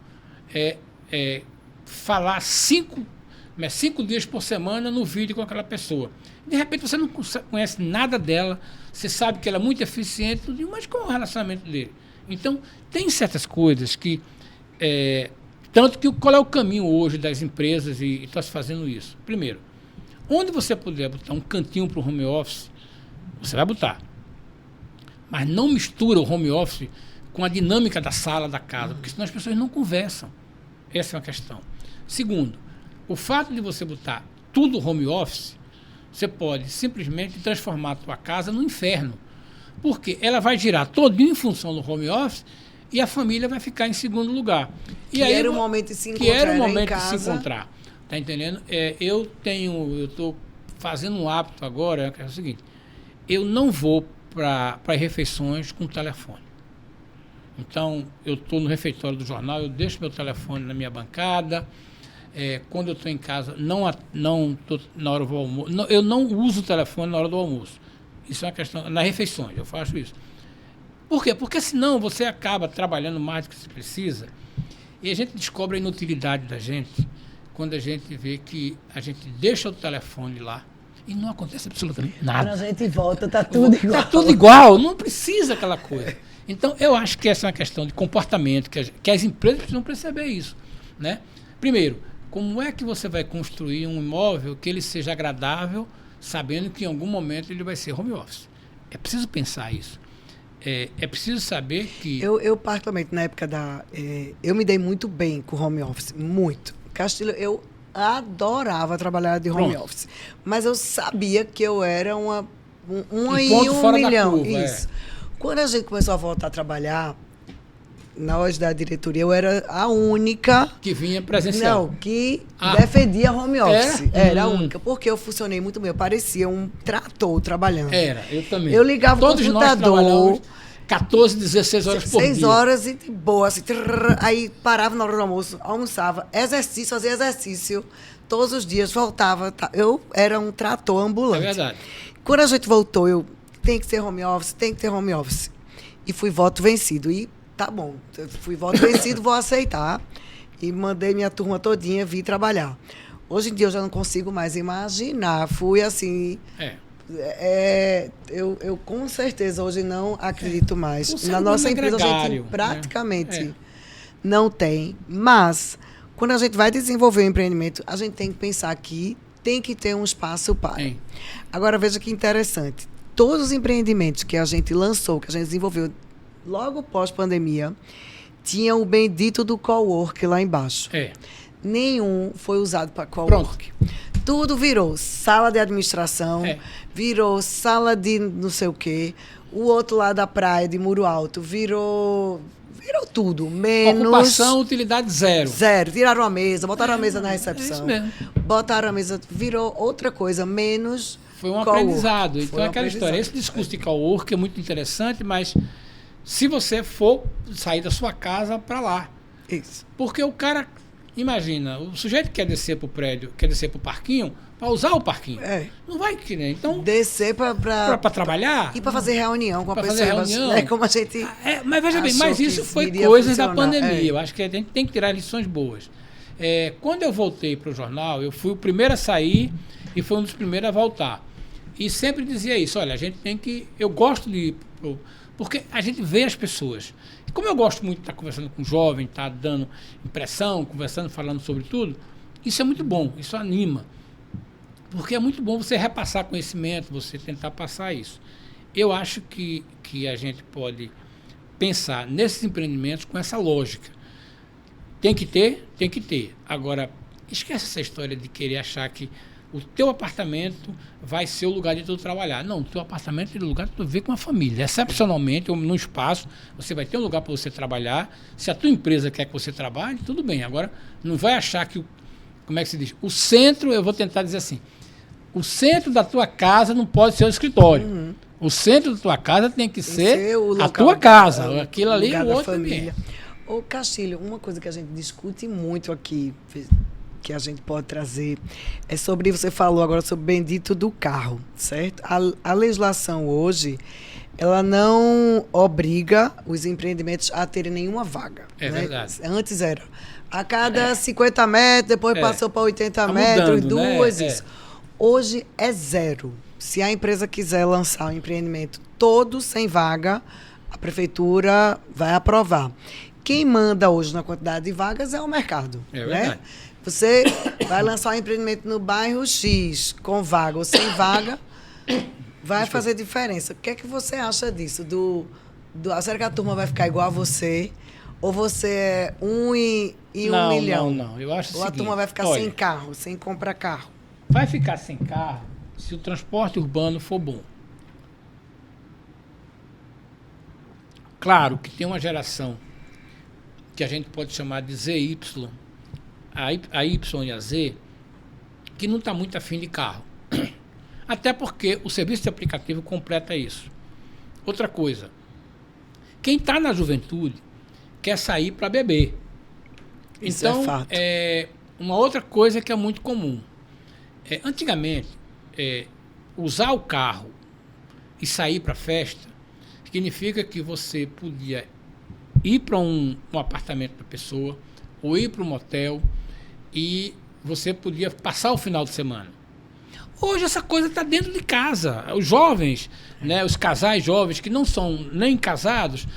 S2: falar 5 dias por semana no vídeo com aquela pessoa. De repente, você não conhece nada dela, você sabe que ela é muito eficiente, mas qual é o relacionamento dele? Então, tem certas coisas que... tanto que qual é o caminho hoje das empresas e está se fazendo isso? Primeiro, onde você puder botar um cantinho para o home office, você vai botar. Mas não mistura o home office com a dinâmica da sala, da casa, porque senão as pessoas não conversam. Essa é uma questão. Segundo, o fato de você botar tudo home office, você pode simplesmente transformar a tua casa no inferno. Porque ela vai girar todinho em função do home office e a família vai ficar em segundo lugar.
S1: Que era o momento de se encontrar.
S2: Que era o momento de se encontrar. Tá entendendo? Eu estou fazendo um hábito agora, que é o seguinte, eu não vou para refeições com telefone. Então, eu estou no refeitório do jornal, eu deixo meu telefone na minha bancada. Quando eu estou em casa, não tô na hora do almoço. Eu não uso o telefone na hora do almoço. Isso é uma questão. Nas refeições, eu faço isso. Por quê? Porque senão você acaba trabalhando mais do que você precisa e a gente descobre a inutilidade da gente quando a gente vê que a gente deixa o telefone lá e não acontece absolutamente nada.
S1: Quando a gente volta, tá tudo igual.
S2: Tá tudo igual, não precisa aquela coisa. Então, eu acho que essa é uma questão de comportamento, que as empresas precisam perceber isso, né? Primeiro, como é que você vai construir um imóvel que ele seja agradável, sabendo que em algum momento ele vai ser home office? É preciso pensar isso. É preciso saber que...
S1: Eu particularmente, na época eu me dei muito bem com home office, muito. Castilho, eu adorava trabalhar de home office. Mas eu sabia que eu era um em um milhão. Isso. Quando a gente começou a voltar a trabalhar, na hora da diretoria, eu era a única...
S2: Que vinha presencial.
S1: Não, que defendia home office. Era a única. Porque eu funcionei muito bem. Eu parecia um trator trabalhando.
S2: Eu também.
S1: Eu ligava
S2: Todos
S1: o computador...
S2: Nós 14, 16 horas por dia.
S1: 6 horas e de boa, assim, aí parava na hora do almoço, almoçava, fazia exercício todos os dias, voltava. Eu era um trator ambulante.
S2: É verdade.
S1: Quando a gente voltou, tem que ter home office, tem que ter home office. E fui voto vencido. E tá bom, fui voto vencido, vou aceitar. E mandei minha turma todinha vir trabalhar. Hoje em dia eu já não consigo mais imaginar. Fui assim... Eu com certeza hoje não acredito mais. Na nossa empresa a gente praticamente não tem, mas quando a gente vai desenvolver um empreendimento, a gente tem que pensar que tem que ter um espaço para. Agora veja que interessante, todos os empreendimentos que a gente lançou, que a gente desenvolveu logo pós-pandemia, tinha o bendito do cowork lá embaixo. Nenhum foi usado para cowork. Tudo virou sala de administração, virou sala de não sei o quê. O outro lado da praia, de Muro Alto, virou tudo. Menos...
S2: Ocupação, utilidade zero.
S1: Zero. Tiraram a mesa, botaram a mesa na recepção.
S2: É isso mesmo.
S1: Botaram a mesa, virou outra coisa, menos
S2: foi um aprendizado. Então é aquela história. Esse discurso de cowork é muito interessante, mas se você for sair da sua casa para lá.
S1: Isso.
S2: Porque o cara... Imagina, o sujeito quer descer para o prédio, quer descer para o parquinho, para usar o parquinho. Não vai querer. Então,
S1: descer para
S2: trabalhar.
S1: E para fazer reunião com a pessoa.
S2: Fazer reunião.
S1: Como a gente.
S2: Mas veja bem, mas isso foi coisas da pandemia. Eu acho que a gente tem que tirar lições boas. Quando eu voltei para o jornal, eu fui o primeiro a sair e fui um dos primeiros a voltar. E sempre dizia isso: olha, a gente tem que. Eu gosto de ir porque a gente vê as pessoas. E como eu gosto muito de estar conversando com o jovem, estar dando impressão, conversando, falando sobre tudo, isso é muito bom, isso anima. Porque é muito bom você repassar conhecimento, você tentar passar isso. Eu acho que a gente pode pensar nesses empreendimentos com essa lógica. Tem que ter? Tem que ter. Agora, esquece essa história de querer achar que o teu apartamento vai ser o lugar de tu trabalhar. Não, o teu apartamento é o lugar de tu viver com a família. Excepcionalmente, num espaço, você vai ter um lugar para você trabalhar. Se a tua empresa quer que você trabalhe, tudo bem. Agora, não vai achar que, como é que se diz? O centro, eu vou tentar dizer assim, o centro da tua casa não pode ser o escritório. O centro da tua casa tem que ser
S1: o
S2: a
S1: local
S2: tua casa. Aquilo ali é o outro
S1: família.
S2: ambiente.
S1: Ô, Castilho, uma coisa que a gente discute muito aqui, que a gente pode trazer, é sobre, você falou agora sobre o bendito do carro, certo? A legislação hoje, ela não obriga os empreendimentos a terem nenhuma vaga.
S2: É, né? Verdade.
S1: Antes era a cada 50 metros, depois passou para 80 metros,
S2: mudando,
S1: duas,
S2: né?
S1: isso. Hoje é zero. Se a empresa quiser lançar um empreendimento todo sem vaga, a prefeitura vai aprovar. Quem manda hoje na quantidade de vagas é o mercado.
S2: É verdade.
S1: Né? Você vai lançar um empreendimento no bairro X, com vaga ou sem vaga, vai fazer diferença. O que é que você acha disso? Será que a turma vai ficar igual a você? Ou você é um em um milhão?
S2: Não. Eu acho o seguinte,
S1: a turma vai ficar sem carro, sem comprar carro?
S2: Vai ficar sem carro se o transporte urbano for bom. Claro que tem uma geração que a gente pode chamar de ZY, a Y e a Z, que não está muito afim de carro. Até porque o serviço de aplicativo completa isso. Outra coisa, quem está na juventude quer sair para beber.
S1: Isso
S2: então,
S1: é fato.
S2: Uma outra coisa que é muito comum. Antigamente, usar o carro e sair para festa significa que você podia ir para um apartamento da pessoa ou ir para um motel e você podia passar o final de semana. Hoje essa coisa está dentro de casa. Os jovens, né, os casais jovens que não são nem casados,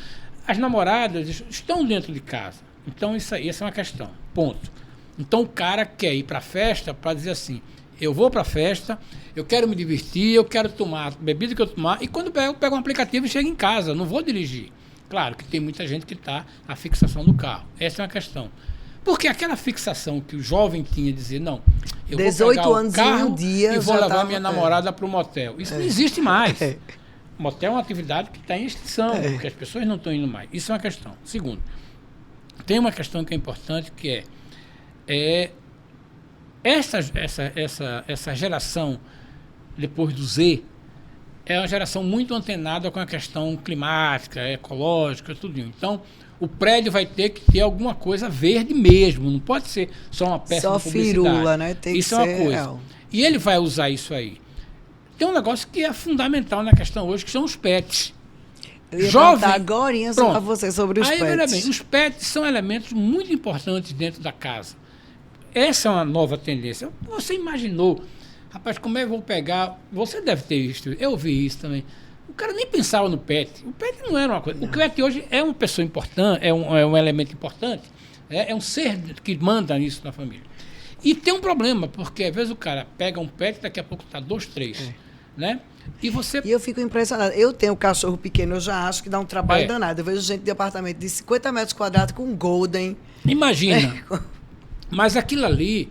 S2: as namoradas estão dentro de casa. Então essa é uma questão. Ponto. Então o cara quer ir para a festa para dizer assim, eu vou para a festa, eu quero me divertir, eu quero tomar a bebida que eu tomar, e quando eu pego um aplicativo e chego em casa, não vou dirigir. Claro que tem muita gente que está a fixação do carro. Essa é uma questão. Porque aquela fixação que o jovem tinha de dizer, não, eu vou pegar o carro e vou levar minha namorada para o motel. Isso não existe mais. Motel é uma atividade que está em extinção, porque as pessoas não estão indo mais. Isso é uma questão. Segundo, tem uma questão que é importante, que essa geração, depois do Z, é uma geração muito antenada com a questão climática, ecológica, tudo. Então, o prédio vai ter que ter alguma coisa verde mesmo, não pode ser só uma peça de publicidade. Só firula, né? Tem isso que é uma coisa. Real. E ele vai usar isso aí. Tem um negócio que é fundamental na questão hoje, que são os pets.
S1: Eu ia contar agorinha para você sobre os pets.
S2: Olha bem, os pets são elementos muito importantes dentro da casa. Essa é uma nova tendência. Você imaginou, rapaz, como é que eu vou pegar... Você deve ter visto, eu vi isso também. O cara nem pensava no pet. O pet não era uma coisa. Não. O pet hoje é uma pessoa importante, é um elemento importante, é um ser que manda nisso na família. E tem um problema, porque às vezes o cara pega um pet, daqui a pouco está 2, 3, né? E eu fico impressionada.
S1: Eu tenho um cachorro pequeno, eu já acho que dá um trabalho danado. Eu vejo gente de apartamento de 50 metros quadrados com um golden.
S2: Imagina. Mas aquilo ali,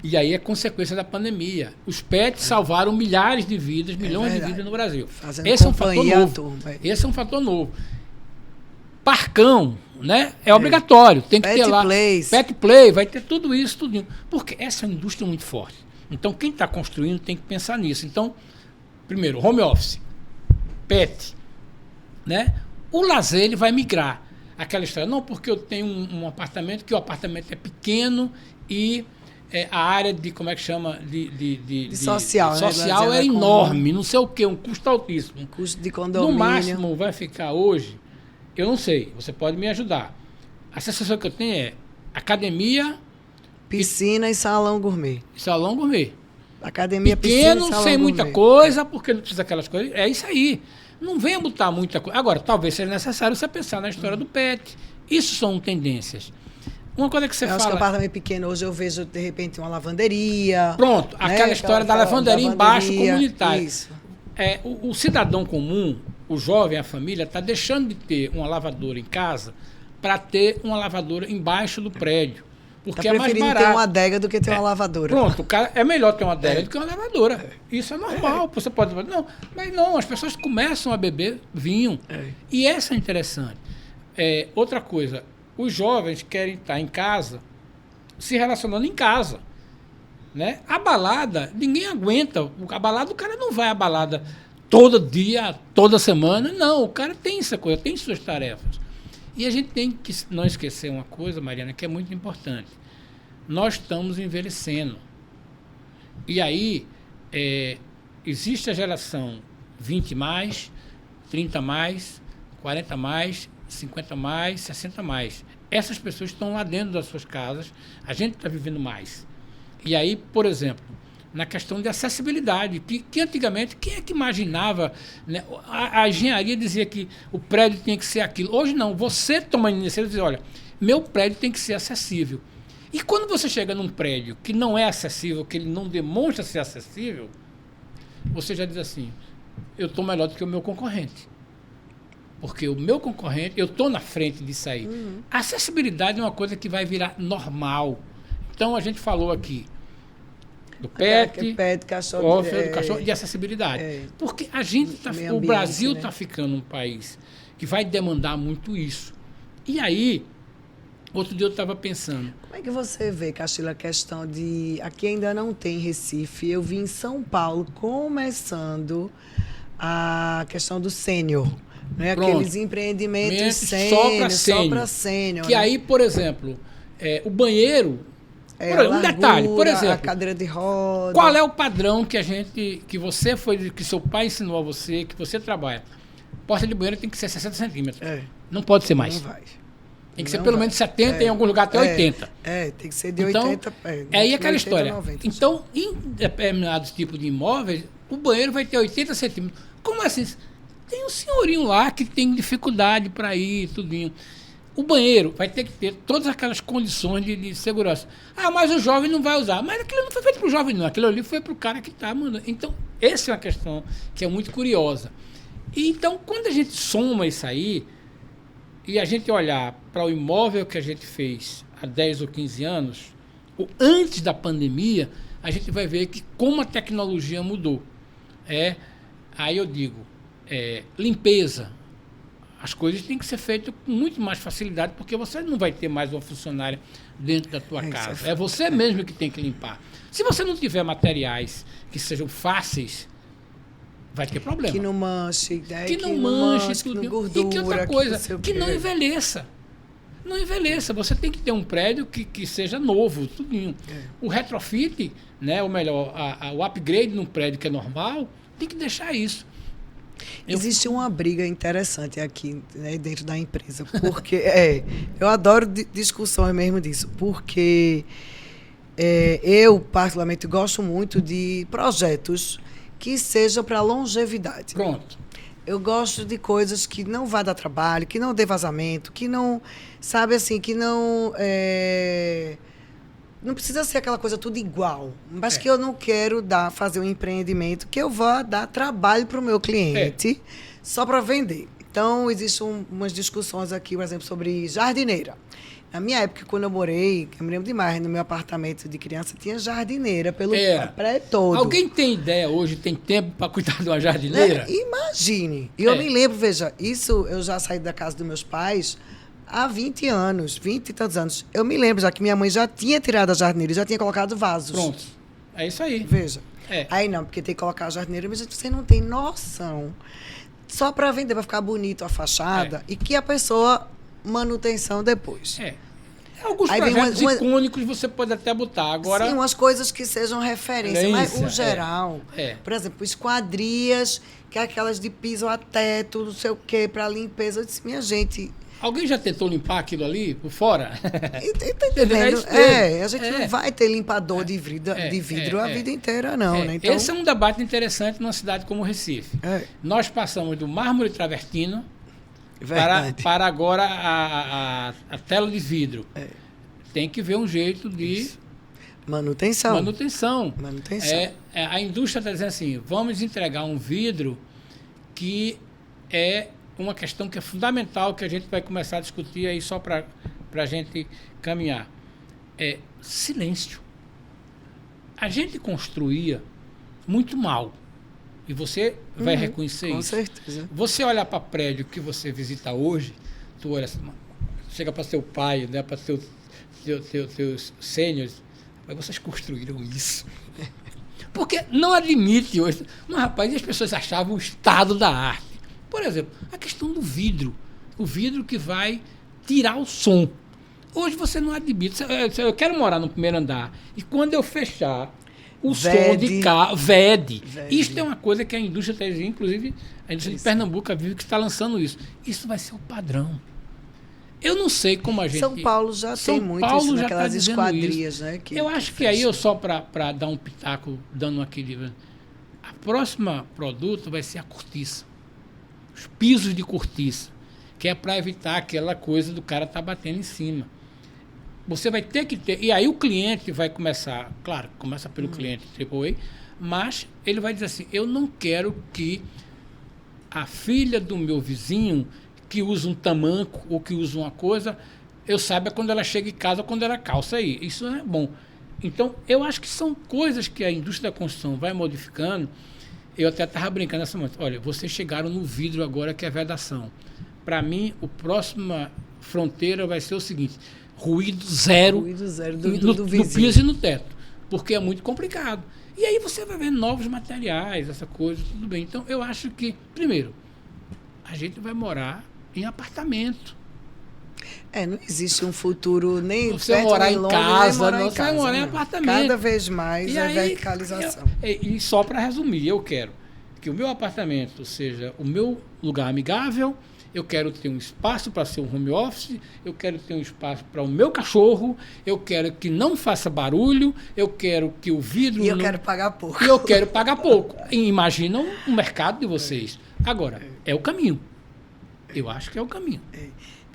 S2: e aí é consequência da pandemia. Os pets salvaram milhares de vidas, milhões de vidas no Brasil. Esse é um fator novo. Esse é um fator novo. Parcão, né? É obrigatório. Tem que ter lá. Pet play, vai ter tudo isso, tudinho. Porque essa é uma indústria muito forte. Então, quem está construindo tem que pensar nisso. Então, primeiro, home office, pet, né? O lazer, ele vai migrar. Aquela história, não, porque eu tenho um apartamento, que o apartamento é pequeno e a área de, como é que chama? De
S1: social, né?
S2: Social é enorme, não sei o quê, um custo altíssimo.
S1: Um custo de condomínio.
S2: No máximo vai ficar hoje, eu não sei, você pode me ajudar. A sensação que eu tenho é academia...
S1: Piscina e salão gourmet.
S2: Salão gourmet.
S1: Academia,
S2: pequeno,
S1: piscina e salão
S2: sem
S1: gourmet.
S2: muita coisa, porque não precisa daquelas coisas. É isso aí. Não venha botar muita coisa. Agora, talvez seja necessário você pensar na história do pet. Isso são tendências. Uma coisa que você fala...
S1: acho que o apartamento pequeno, hoje eu vejo, de repente, uma lavanderia.
S2: Pronto, né? Aquela história da lavanderia embaixo comunitária.
S1: Isso.
S2: O cidadão comum, o jovem, a família, está deixando de ter uma lavadora em casa para ter uma lavadora embaixo do prédio. Porque
S1: tá preferindo
S2: é mais barato.
S1: Ter uma adega do que ter uma lavadora.
S2: Pronto, o cara, é melhor ter uma adega do que uma lavadora. Isso é normal. Você pode falar, não, mas não, as pessoas começam a beber vinho. E essa é interessante. Outra coisa, os jovens querem estar em casa, se relacionando em casa. Né? A balada, ninguém aguenta. A balada, o cara não vai à balada todo dia, toda semana. Não, o cara tem essa coisa, tem suas tarefas. E a gente tem que não esquecer uma coisa, Mariana, que é muito importante. Nós estamos envelhecendo. E aí, existe a geração 20 mais, 30 mais, 40 mais, 50 mais, 60 mais. Essas pessoas estão lá dentro das suas casas, a gente está vivendo mais. E aí, por exemplo, na questão de acessibilidade, que antigamente, quem é que imaginava, né? A engenharia dizia que o prédio tinha que ser aquilo. Hoje não, você toma a iniciativa e diz, olha, meu prédio tem que ser acessível. E quando você chega num prédio que não é acessível, que ele não demonstra ser acessível, você já diz assim, eu estou melhor do que o meu concorrente. Porque o meu concorrente, eu estou na frente disso aí. A acessibilidade é uma coisa que vai virar normal. Então, a gente falou aqui do PET,
S1: cachorro,
S2: do cachorro, de acessibilidade. Porque a gente o Brasil está, né, ficando um país que vai demandar muito isso. E aí, outro dia eu estava pensando...
S1: Como é que você vê, Castila, a questão de... Aqui ainda não tem Recife. Eu vi em São Paulo começando a questão do sênior. Né? Aqueles empreendimentos só para sênior.
S2: Que, né, aí, por exemplo, o banheiro... um detalhe, por exemplo...
S1: A cadeira de roda...
S2: Qual é o padrão que que seu pai ensinou a você, que você trabalha? Porta de banheiro tem que ser 60 centímetros. Não pode ser mais.
S1: Não vai.
S2: Tem que ser pelo menos 70, em algum lugar até 80.
S1: Tem que ser de
S2: então,
S1: 80.
S2: Aí aquela
S1: 80,
S2: história.
S1: 90,
S2: então, em determinados tipos de imóveis, o banheiro vai ter 80 centímetros. Como assim? Tem um senhorinho lá que tem dificuldade para ir, tudinho. O banheiro vai ter que ter todas aquelas condições de segurança. Ah, mas o jovem não vai usar. Mas aquilo não foi feito para o jovem, não. Aquilo ali foi para o cara que está mandando. Então, essa é uma questão que é muito curiosa. E então, quando a gente soma isso aí, e a gente olhar para o imóvel que a gente fez há 10 ou 15 anos, ou antes da pandemia, a gente vai ver que como a tecnologia mudou. Aí eu digo, limpeza. As coisas têm que ser feitas com muito mais facilidade, porque você não vai ter mais uma funcionária dentro da tua casa. É você mesmo que tem que limpar. Se você não tiver materiais que sejam fáceis, vai ter problema.
S1: Que não manche, né?
S2: Que não manche,
S1: que não gordura,
S2: e que outra coisa, que não envelheça. Não envelheça. Você tem que ter um prédio que seja novo, tudinho. O retrofit, né, ou melhor, o upgrade num prédio que é normal, tem que deixar isso.
S1: Existe uma briga interessante aqui, né, dentro da empresa, porque eu adoro discussões mesmo disso, porque eu, particularmente, gosto muito de projetos que sejam para longevidade.
S2: Pronto.
S1: Eu gosto de coisas que não vá dar trabalho, que não dê vazamento, que não, sabe assim, que não... Não precisa ser aquela coisa tudo igual, mas que eu não quero fazer um empreendimento que eu vá dar trabalho para o meu cliente só para vender. Então, existem umas discussões aqui, por exemplo, sobre jardineira. Na minha época, quando eu morei, eu me lembro demais, no meu apartamento de criança, tinha jardineira pelo prédio todo.
S2: Alguém tem ideia hoje, tem tempo para cuidar de uma jardineira?
S1: Imagine. E eu me lembro, veja, isso eu já saí da casa dos meus pais há 20 anos, 20 e tantos anos. Eu me lembro já que minha mãe já tinha tirado a jardineira, já tinha colocado vasos.
S2: Pronto. É isso aí.
S1: Veja. Aí não, porque tem que colocar a jardineira, mas você não tem noção. Só para vender, para ficar bonito a fachada e que a pessoa manutenção depois.
S2: Alguns projetos icônicos você pode até botar. Agora,
S1: sim, umas coisas que sejam referência, mas o geral, por exemplo, esquadrias, que é aquelas de piso a teto, não sei o quê, para limpeza. Eu disse, minha gente...
S2: Alguém já tentou limpar aquilo ali por fora?
S1: Entendendo? A gente não vai ter limpador de vidro a vida inteira, não. Né? Então,
S2: esse é um debate interessante numa cidade como Recife. Nós passamos do mármore travertino para agora a tela de vidro. Tem que ver um jeito de...
S1: Manutenção.
S2: A indústria está dizendo assim, vamos entregar um vidro que é uma questão que é fundamental, que a gente vai começar a discutir aí só para a gente caminhar. Silêncio. A gente construía muito mal. E você vai reconhecer
S1: com
S2: isso.
S1: Com certeza.
S2: Você olhar para prédio que você visita hoje, tu olha, chega para seu pai, né, para teus sêniores, mas vocês construíram isso. Porque não admite hoje. Mas, rapaz, as pessoas achavam o estado da arte. Por exemplo, a questão do vidro. O vidro que vai tirar o som. Hoje você não admite. Eu quero morar no primeiro andar. E quando eu fechar o som de carro. VED. Isso é uma coisa que a indústria, inclusive, a indústria de Pernambuco vive que está lançando isso. Isso vai ser o padrão. Eu não sei como a gente...
S1: São Paulo já tem muito isso naquelas esquadrias, né?
S2: Eu acho que aí, só para dar um pitaco, dando aquele... A próxima produto vai ser a cortiça. Os pisos de cortiça. Que é para evitar aquela coisa do cara estar batendo em cima. Você vai ter que ter... E aí o cliente vai começar... Claro, começa pelo cliente AAA, mas ele vai dizer assim, eu não quero que a filha do meu vizinho... que usa um tamanco ou que usa uma coisa, eu saiba quando ela chega em casa ou quando ela calça aí. Isso não é bom. Então, eu acho que são coisas que a indústria da construção vai modificando. Eu até estava brincando nessa momento. Olha, vocês chegaram no vidro agora, que é vedação. Para mim, a próxima fronteira vai ser o seguinte, ruído zero, do piso e no teto, porque é muito complicado. E aí você vai ver novos materiais, essa coisa, tudo bem. Então, eu acho que, primeiro, a gente vai morar em apartamento.
S1: Não existe um futuro nem
S2: você
S1: perto,
S2: morar
S1: nem
S2: em
S1: longe,
S2: casa,
S1: nem
S2: não, você vai morar em apartamento.
S1: Cada vez mais
S2: e
S1: é
S2: aí,
S1: verticalização.
S2: E só para resumir, eu quero que o meu apartamento seja o meu lugar amigável, eu quero ter um espaço para ser um home office, eu quero ter um espaço para o meu cachorro, eu quero que não faça barulho, eu quero que o vidro...
S1: E eu quero pagar pouco.
S2: E eu quero pagar pouco. E imaginam o mercado de vocês. Agora, é o caminho. Eu acho que é o caminho.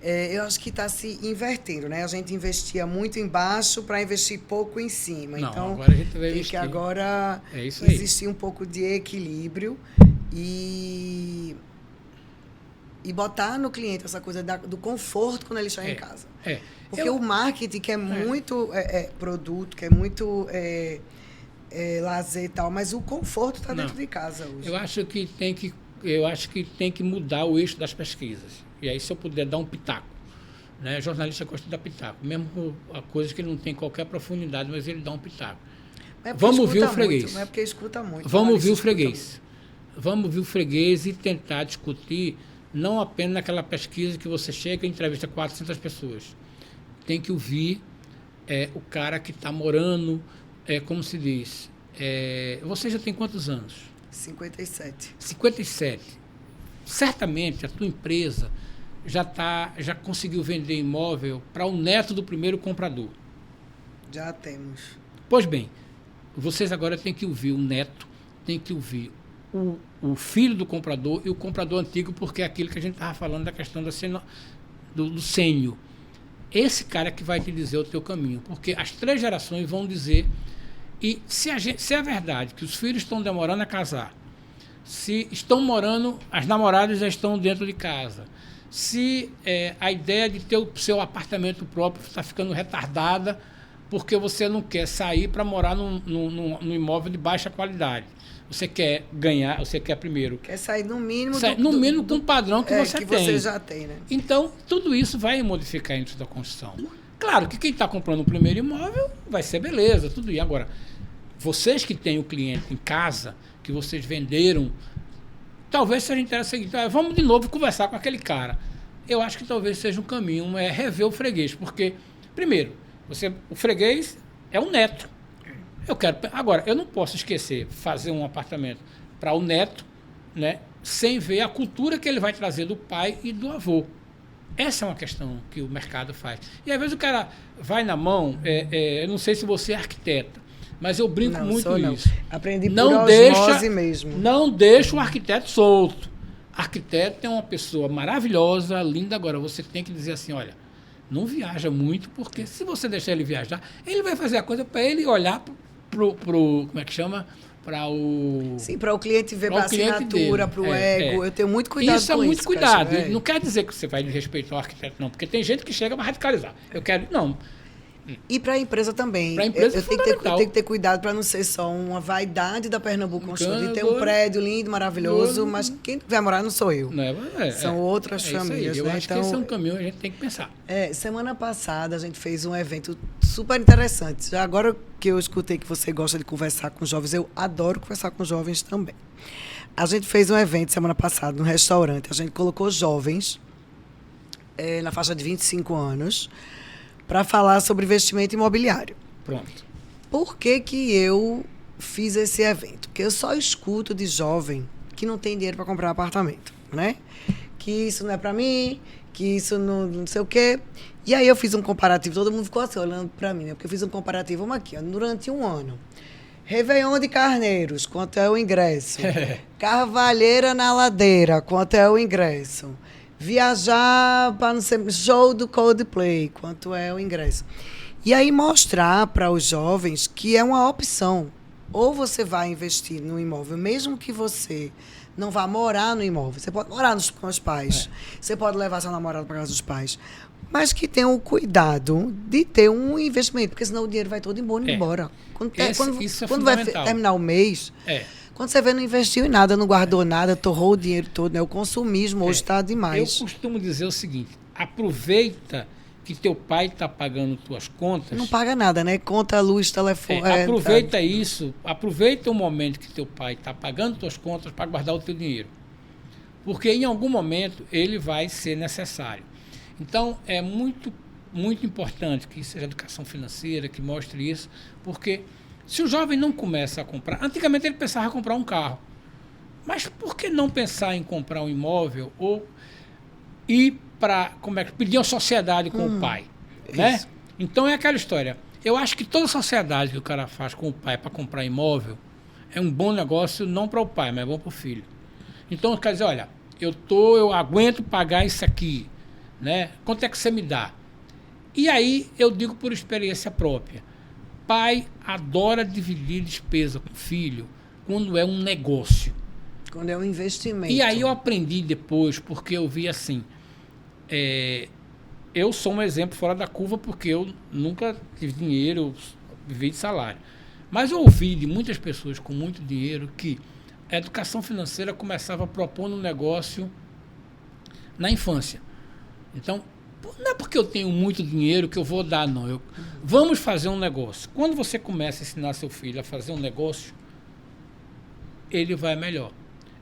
S1: Eu acho que está se invertendo, né? A gente investia muito embaixo para investir pouco em cima.
S2: Não,
S1: então,
S2: agora a gente vai
S1: tem
S2: investir.
S1: que agora existir um pouco de equilíbrio e botar no cliente essa coisa do conforto quando ele chega em casa. Porque o marketing, que é muito produto, que é muito lazer e tal, mas o conforto está dentro de casa hoje.
S2: Eu acho que tem que mudar o eixo das pesquisas. E aí, se eu puder dar um pitaco, né? Jornalista gosta de dar pitaco, mesmo a coisa que não tem qualquer profundidade, mas ele dá um pitaco. Vamos ouvir o freguês.
S1: Não é porque escuta muito.
S2: Vamos ouvir o freguês. Vamos ouvir o freguês e tentar discutir, não apenas naquela pesquisa que você chega e entrevista 400 pessoas. Tem que ouvir o cara que está morando, como se diz, você já tem quantos anos?
S1: 57.
S2: 57. Certamente a tua empresa já conseguiu vender imóvel para o neto do primeiro comprador.
S1: Já temos.
S2: Pois bem, vocês agora têm que ouvir o neto, têm que ouvir o filho do comprador e o comprador antigo, porque é aquilo que a gente estava falando da questão do sênior. Esse cara que vai te dizer o teu caminho, porque as 3 gerações vão dizer. E se é verdade que os filhos estão demorando a casar, se estão morando, as namoradas já estão dentro de casa, se a ideia de ter o seu apartamento próprio está ficando retardada porque você não quer sair para morar num imóvel de baixa qualidade. Você quer ganhar, você quer primeiro...
S1: Quer sair no mínimo...
S2: com o padrão que você tem.
S1: Que você já tem, né?
S2: Então, tudo isso vai modificar a indústria da construção. Claro que quem está comprando o primeiro imóvel vai ser beleza, tudo isso. Agora, vocês que têm o cliente em casa, que vocês venderam, talvez seja interessante. Vamos de novo conversar com aquele cara. Eu acho que talvez seja um caminho, rever o freguês. Porque, primeiro, o freguês é o neto. Agora, eu não posso esquecer fazer um apartamento para o neto, né, sem ver a cultura que ele vai trazer do pai e do avô. Essa é uma questão que o mercado faz. E às vezes o cara vai na mão, eu não sei se você é arquiteta, mas eu brinco muito isso.
S1: Aprendi por osmose mesmo.
S2: Não deixa o arquiteto solto. Arquiteto é uma pessoa maravilhosa, linda. Agora, você tem que dizer assim, olha, não viaja muito, porque se você deixar ele viajar, ele vai fazer a coisa para ele olhar pro como é que chama?
S1: Sim, para o cliente ver para a assinatura, para o ego. Eu tenho muito cuidado com isso.
S2: Isso é muito cuidado. Não quer dizer que você vai respeitar o arquiteto, não. Porque tem gente que chega a radicalizar. Eu quero... Não.
S1: E para a empresa também.
S2: Para a empresa
S1: eu tenho que ter cuidado para não ser só uma vaidade da Pernambuco Construtora, de ter um prédio lindo, maravilhoso, mas quem vai morar não sou eu. São outras famílias.
S2: Eu
S1: né?
S2: acho que esse é um caminho que a gente tem que pensar.
S1: Semana passada a gente fez um evento super interessante. Agora que eu escutei que você gosta de conversar com jovens, eu adoro conversar com jovens também. A gente fez um evento semana passada num restaurante. A gente colocou jovens na faixa de 25 anos para falar sobre investimento imobiliário.
S2: Pronto.
S1: Por que eu fiz esse evento? Porque eu só escuto de jovem que não tem dinheiro para comprar um apartamento, né? Que isso não é para mim, que isso não sei o quê. E aí eu fiz um comparativo, todo mundo ficou assim olhando para mim, né? Porque eu fiz um comparativo, vamos aqui, ó, durante um ano. Réveillon de Carneiros, quanto é o ingresso? Carvalheira na Ladeira, quanto é o ingresso? Viajar para, não sei, show do Coldplay, quanto é o ingresso? E aí mostrar para os jovens que é uma opção. Ou você vai investir no imóvel, mesmo que você não vá morar no imóvel. Você pode morar com os pais, você pode levar seu namorado para casa dos pais, mas que tenha o cuidado de ter um investimento, porque senão o dinheiro vai todo embora. Quando vai terminar o mês... Quando você vê, não investiu em nada, não guardou nada, torrou o dinheiro todo, né? O consumismo hoje está demais.
S2: Eu costumo dizer o seguinte, aproveita que teu pai está pagando tuas contas.
S1: Não paga nada, né? Conta, luz, telefone...
S2: aproveita isso, aproveita o momento que teu pai está pagando tuas contas para guardar o teu dinheiro. Porque em algum momento ele vai ser necessário. Então, é muito, muito importante que seja educação financeira, que mostre isso, porque... Se o jovem não começa a comprar... Antigamente ele pensava em comprar um carro. Mas por que não pensar em comprar um imóvel ou ir para... pedir uma sociedade com o pai? Né? Então é aquela história. Eu acho que toda sociedade que o cara faz com o pai para comprar imóvel é um bom negócio não para o pai, mas é bom para o filho. Então quer dizer, olha, eu aguento pagar isso aqui. Né? Quanto é que você me dá? E aí eu digo por experiência própria. Pai adora dividir despesa com o filho quando é um negócio.
S1: Quando é um investimento.
S2: E aí eu aprendi depois, porque eu vi assim, eu sou um exemplo fora da curva porque eu nunca tive dinheiro, eu vivi de salário. Mas eu ouvi de muitas pessoas com muito dinheiro que a educação financeira começava propondo um negócio na infância. Então, não é porque eu tenho muito dinheiro que eu vou dar, não. Vamos fazer um negócio. Quando você começa a ensinar seu filho a fazer um negócio, ele vai melhor.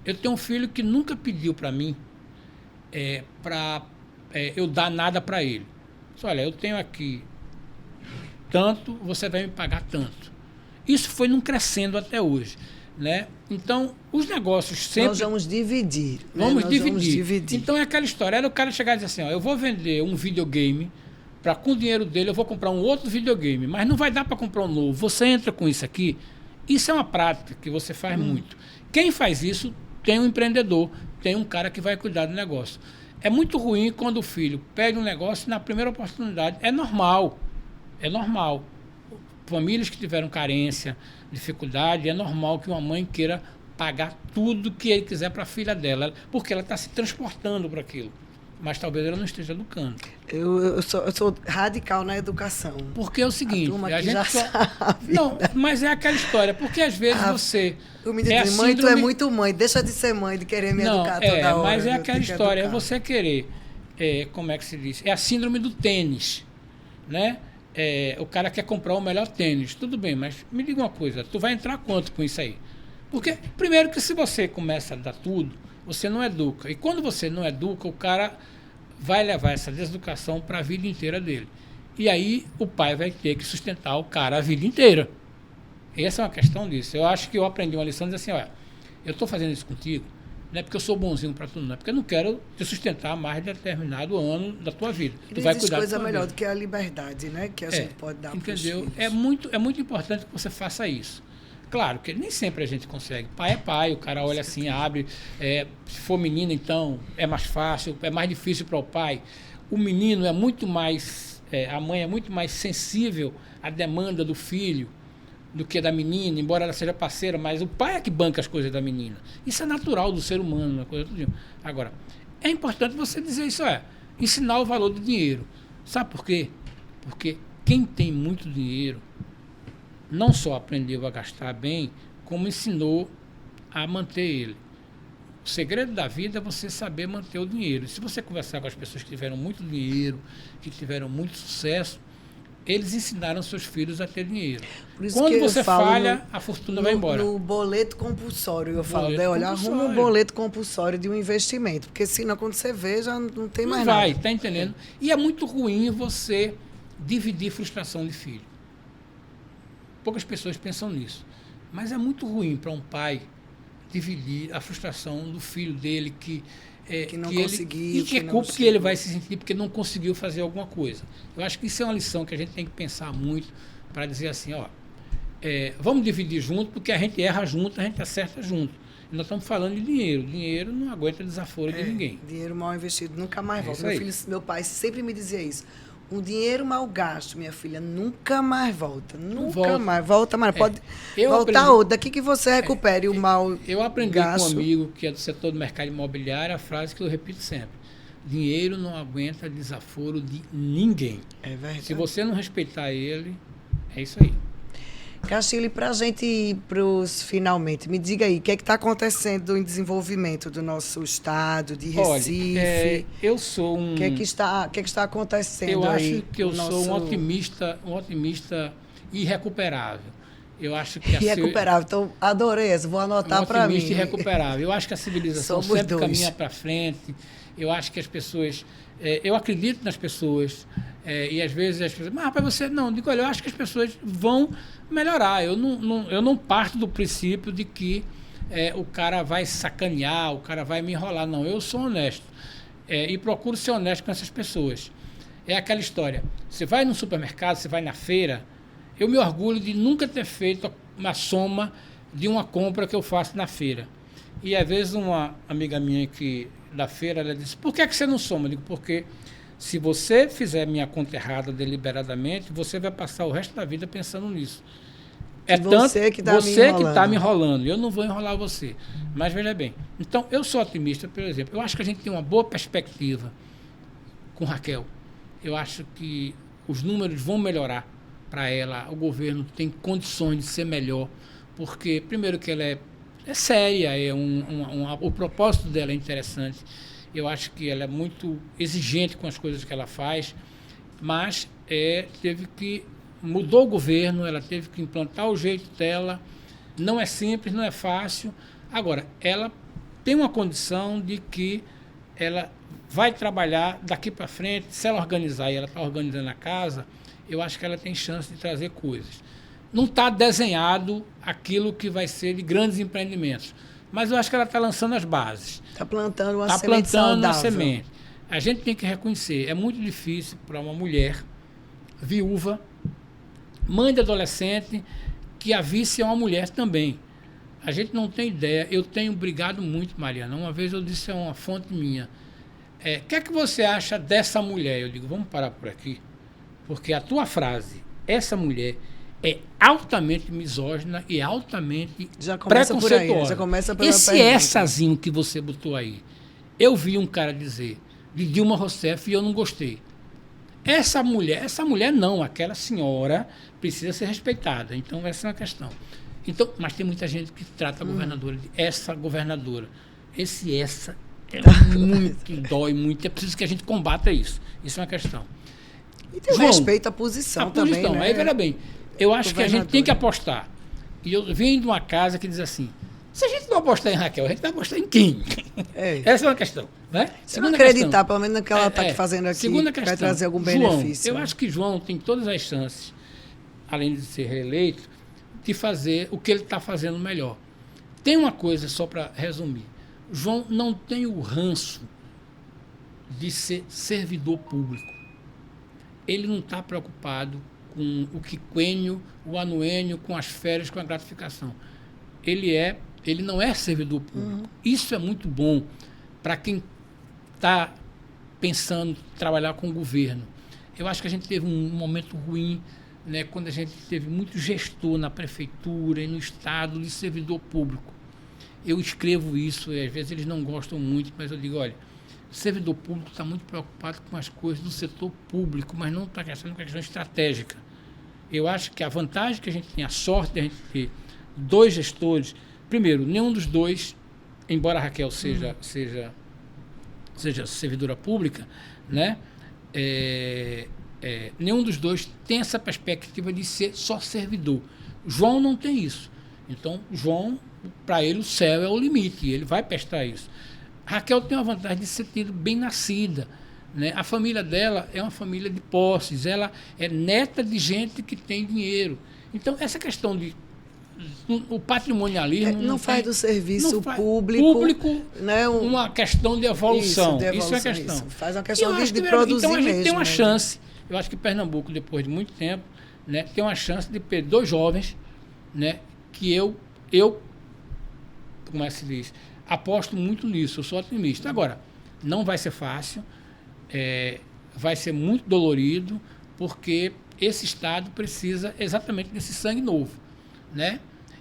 S2: Eu tenho um filho que nunca pediu para mim para eu dar nada para ele. Disse, olha, eu tenho aqui tanto, você vai me pagar tanto. Isso foi não crescendo até hoje. Né? Então, os negócios sempre...
S1: Nós vamos dividir.
S2: Vamos dividir. Então, é aquela história. Era o cara chegar e dizer assim, ó, eu vou vender um videogame, com o dinheiro dele eu vou comprar um outro videogame, mas não vai dar para comprar um novo. Você entra com isso aqui. Isso é uma prática que você faz muito. Quem faz isso tem um empreendedor, tem um cara que vai cuidar do negócio. É muito ruim quando o filho pede um negócio na primeira oportunidade. É normal. Famílias que tiveram carência, dificuldade, é normal que uma mãe queira pagar tudo que ele quiser para a filha dela, porque ela está se transportando para aquilo. Mas talvez ela não esteja educando.
S1: Eu sou radical na educação.
S2: Porque é o seguinte...
S1: A gente já sabe.
S2: Não, mas é aquela história, porque às vezes você...
S1: Eu me digo, mãe, tu é muito mãe, deixa de ser mãe, de querer me educar toda hora.
S2: Mas é aquela história, é você querer, como é que se diz? É a síndrome do tênis, né? O cara quer comprar o melhor tênis. Tudo bem, mas me diga uma coisa, tu vai entrar quanto com isso aí? Porque, primeiro que se você começa a dar tudo, você não educa. E quando você não educa, o cara vai levar essa deseducação para a vida inteira dele. E aí o pai vai ter que sustentar o cara a vida inteira. Essa é uma questão disso. Eu acho que eu aprendi uma lição de dizer assim, olha, eu estou fazendo isso contigo, não é porque eu sou bonzinho para tu, não é porque eu não quero te sustentar mais de determinado ano da tua vida. Tu vai cuidar
S1: coisa melhor
S2: vida.
S1: Do que a liberdade, né? Que a gente pode dar.
S2: Entendeu? É muito importante que você faça isso. Claro que nem sempre a gente consegue. Pai é pai, o cara olha assim, abre. Se for menino, então, é mais fácil, é mais difícil para o pai. O menino é muito mais... a mãe é muito mais sensível à demanda do filho do que da menina, embora ela seja parceira, mas o pai é que banca as coisas da menina. Isso é natural do ser humano, uma coisa tudo. Agora, é importante você dizer isso, ensinar o valor do dinheiro. Sabe por quê? Porque quem tem muito dinheiro não só aprendeu a gastar bem, como ensinou a manter ele. O segredo da vida é você saber manter o dinheiro. Se você conversar com as pessoas que tiveram muito dinheiro, que tiveram muito sucesso, eles ensinaram seus filhos a ter dinheiro. Quando você falha, a fortuna vai embora.
S1: No boleto compulsório, eu falo, olha, arruma um boleto compulsório de um investimento, porque senão quando você vê, já não tem mais nada.
S2: Vai, tá entendendo? E é muito ruim você dividir frustração de filho. Poucas pessoas pensam nisso. Mas é muito ruim para um pai dividir a frustração do filho dele que
S1: não conseguiu.
S2: E que é culpa que ele vai se sentir porque não conseguiu fazer alguma coisa. Eu acho que isso é uma lição que a gente tem que pensar muito para dizer assim, vamos dividir junto, porque a gente erra junto, a gente acerta junto. E nós estamos falando de dinheiro. Dinheiro não aguenta desaforo de ninguém.
S1: Dinheiro mal investido nunca mais volta. Meu pai sempre me dizia isso. Um dinheiro mal gasto, minha filha, nunca mais volta. Nunca mais volta, mas pode voltar outro. Daqui que você recupere o mal gasto.
S2: Eu aprendi com um amigo que é do setor do mercado imobiliário a frase que eu repito sempre. Dinheiro não aguenta desaforo de ninguém.
S1: É verdade.
S2: Se você não respeitar ele, é isso aí.
S1: Castilho, para a gente ir para os finalmente, me diga aí, o que é que está acontecendo em desenvolvimento do nosso estado, de Recife?
S2: Olha, eu sou um...
S1: O que é que está acontecendo aí?
S2: Eu acho que eu sou um otimista irrecuperável. Eu acho que
S1: irrecuperável, então adorei essa, vou anotar para mim.
S2: Otimista irrecuperável. Eu acho que a civilização sempre caminha para frente. Eu acho que as pessoas... eu acredito nas pessoas. E às vezes as pessoas... Mas, rapaz, você não. Digo, olha, eu acho que as pessoas vão melhorar. Eu não parto do princípio de que o cara vai sacanear, o cara vai me enrolar. Não, eu sou honesto. E procuro ser honesto com essas pessoas. É aquela história. Você vai no supermercado, você vai na feira... Eu me orgulho de nunca ter feito uma soma de uma compra que eu faço na feira. E às vezes uma amiga minha da feira, ela disse, por que você não soma? Eu digo, porque se você fizer minha conta errada deliberadamente, você vai passar o resto da vida pensando nisso.
S1: Você que está
S2: me enrolando. Eu não vou enrolar você. Mas veja bem, então eu sou otimista, por exemplo. Eu acho que a gente tem uma boa perspectiva com Raquel. Eu acho que os números vão melhorar para ela, o governo tem condições de ser melhor, porque, primeiro, que ela é séria, o propósito dela é interessante, eu acho que ela é muito exigente com as coisas que ela faz, mas mudou o governo, ela teve que implantar o jeito dela, não é simples, não é fácil. Agora, ela tem uma condição de que ela vai trabalhar daqui para frente, se ela organizar, e ela está organizando a casa, eu acho que ela tem chance de trazer coisas. Não está desenhado aquilo que vai ser de grandes empreendimentos, mas eu acho que ela está lançando as bases.
S1: Está plantando uma semente saudável.
S2: A gente tem que reconhecer, é muito difícil para uma mulher viúva, mãe de adolescente, que a vice é uma mulher também. A gente não tem ideia. Eu tenho brigado muito, Mariana. Uma vez eu disse a uma fonte minha, o que é que você acha dessa mulher? Eu digo, vamos parar por aqui. Porque a tua frase, essa mulher, é altamente misógina e altamente preconceituosa.
S1: Já começa pela
S2: Esse essazinho que você botou aí, eu vi um cara dizer de Dilma Rousseff e eu não gostei. Essa mulher não, aquela senhora precisa ser respeitada. Então, essa é uma questão. Então, mas tem muita gente que trata a governadora de essa governadora. Essa é muito, dói muito. É preciso que a gente combata isso. Isso é uma questão.
S1: E tem respeito à posição também, né?
S2: Aí, veja bem, eu acho que a gente tem que apostar. E eu venho de uma casa que diz assim, se a gente não apostar em Raquel, a gente vai apostar em quem? Essa é uma questão. Né?
S1: Se não acreditar, pelo menos no que ela está fazendo aqui, vai trazer algum benefício.
S2: Eu acho que João tem todas as chances, além de ser reeleito, de fazer o que ele está fazendo melhor. Tem uma coisa, só para resumir. João não tem o ranço de ser servidor público. Ele não está preocupado com o quinquênio, o anuênio, com as férias, com a gratificação. Ele não é servidor público. Isso é muito bom para quem está pensando em trabalhar com o governo. Eu acho que a gente teve um momento ruim, né, quando a gente teve muito gestor na prefeitura e no estado de servidor público. Eu escrevo isso, e às vezes eles não gostam muito, mas eu digo, olha, O servidor público está muito preocupado com as coisas do setor público, mas não está pensando com a questão estratégica. Eu acho que a vantagem que a gente tem, a sorte de a gente ter 2 gestores, primeiro, nenhum dos dois, embora a Raquel seja servidora pública, né? Nenhum dos dois tem essa perspectiva de ser só servidor. João não tem isso. Então, João, para ele, o céu é o limite, e ele vai prestar isso. Raquel tem uma vantagem de ser tido bem nascida, né? A família dela é uma família de posses, ela é neta de gente que tem dinheiro. Então, essa questão de o patrimonialismo
S1: não faz do serviço público, né,
S2: uma questão de evolução. Isso é a questão.
S1: Isso. Faz uma questão de produzir
S2: então, a gente
S1: mesmo,
S2: tem uma
S1: né?
S2: chance. Eu acho que Pernambuco, depois de muito tempo, né, tem uma chance de ter 2 jovens, né, que eu, como é que se diz, aposto muito nisso, eu sou otimista. Agora, não vai ser fácil, vai ser muito dolorido, porque esse Estado precisa exatamente desse sangue novo, né?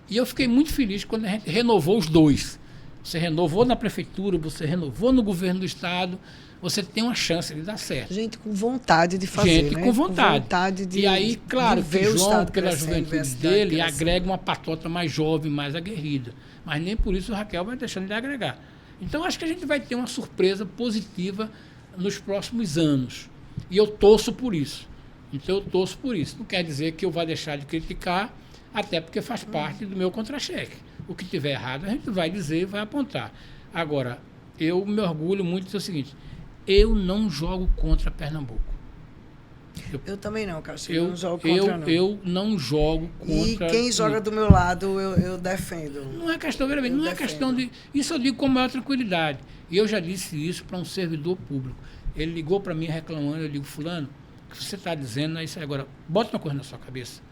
S2: E eu fiquei muito feliz quando a gente renovou os 2. Você renovou na prefeitura, você renovou no governo do Estado, você tem uma chance de dar certo.
S1: Gente com vontade de fazer,
S2: gente,
S1: né?
S2: com vontade
S1: de,
S2: e aí, claro, que o João, pela juventude dele,
S1: crescendo,
S2: agrega uma patota mais jovem, mais aguerrida. Mas nem por isso o Raquel vai deixando de agregar. Então, acho que a gente vai ter uma surpresa positiva nos próximos anos. E eu torço por isso. Não quer dizer que eu vá deixar de criticar, até porque faz parte do meu contra-cheque. O que tiver errado, a gente vai dizer e vai apontar. Agora, eu me orgulho muito do seguinte: eu não jogo contra Pernambuco.
S1: Eu também não, Castilho. Eu não jogo contra, não.
S2: Eu não jogo contra.
S1: E quem joga do meu lado, eu defendo.
S2: Não é questão, não é questão de. Isso eu digo com maior tranquilidade. E eu já disse isso para um servidor público. Ele ligou para mim reclamando, eu digo: fulano, o que você está dizendo é isso aí. Agora, bota uma coisa na sua cabeça.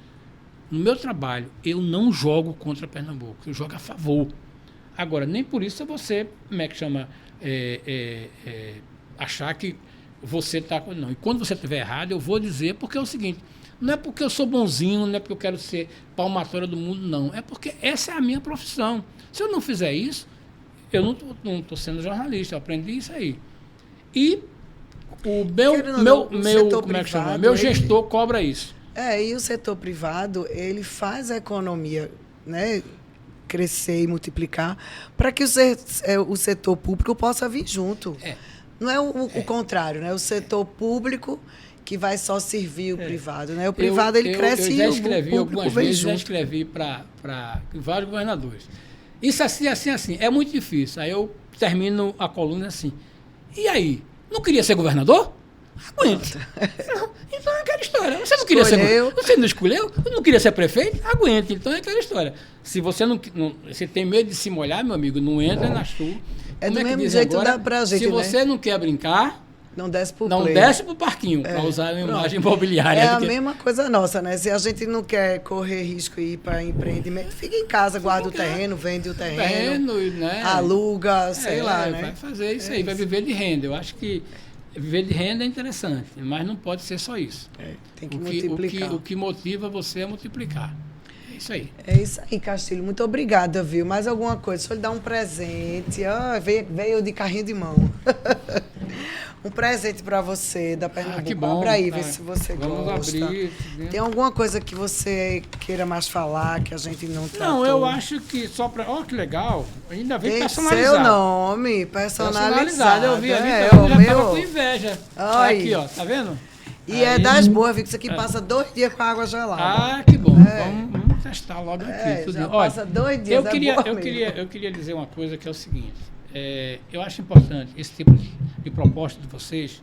S2: No meu trabalho, eu não jogo contra Pernambuco, eu jogo a favor. Agora, nem por isso você, como é que chama, achar que você está... Não, e quando você estiver errado, eu vou dizer, porque é o seguinte: não é porque eu sou bonzinho, não é porque eu quero ser palmatória do mundo, não. É porque essa é a minha profissão. Se eu não fizer isso, eu não estou sendo jornalista, eu aprendi isso aí. E o meu gestor cobra isso.
S1: E o setor privado, ele faz a economia, né, crescer e multiplicar para que o setor público possa vir junto. Não é o contrário, né? O setor público que vai só servir o privado, né? O privado ele cresce e o público vem junto.
S2: Algumas vezes já escrevi para vários governadores. Isso assim. É muito difícil. Aí eu termino a coluna assim: e aí? Não queria ser governador? Aguente. Então é aquela história. Você não queria ser governador? Você não escolheu? Não queria ser prefeito? Aguente. Então é aquela história. Se você você tem medo de se molhar, meu amigo, não entra na chuva.
S1: Do mesmo jeito agora, dá pra gente,
S2: se você não quer brincar,
S1: não desce pro
S2: parquinho, para usar a imagem imobiliária.
S1: É a mesma coisa nossa, né? Se a gente não quer correr risco e ir para empreendimento, fica em casa, guarda o terreno, vende o terreno,
S2: né?
S1: Aluga, sei lá, né?
S2: Vai fazer isso aí, vai viver de renda. Eu acho que viver de renda é interessante, mas não pode ser só isso.
S1: Tem que multiplicar.
S2: O que motiva você é multiplicar. É isso aí.
S1: É isso aí, Castilho. Muito obrigada, viu? Mais alguma coisa? Só lhe dar um presente. Veio de carrinho de mão. Um presente para você da Pernambuco.
S2: Que bom.
S1: Abra aí, vê se você
S2: Vamos
S1: gosta.
S2: Abrir.
S1: Tem alguma coisa que você queira mais falar, que a gente não tratou?
S2: Não, eu acho que só para... Ó, que legal. Ainda vem
S1: tem
S2: personalizado.
S1: Seu nome, personalizado.
S2: Eu vi ali,
S1: já tava com
S2: inveja.
S1: Ai.
S2: Aqui, ó, tá vendo?
S1: E aí, é das boas, viu? Que isso aqui passa 2 dias com água gelada.
S2: Ah, que bom. Vamos testar logo aqui. Tudo
S1: já passa 2 dias.
S2: Eu queria dizer uma coisa que é o seguinte. Eu acho importante esse tipo de proposta de vocês,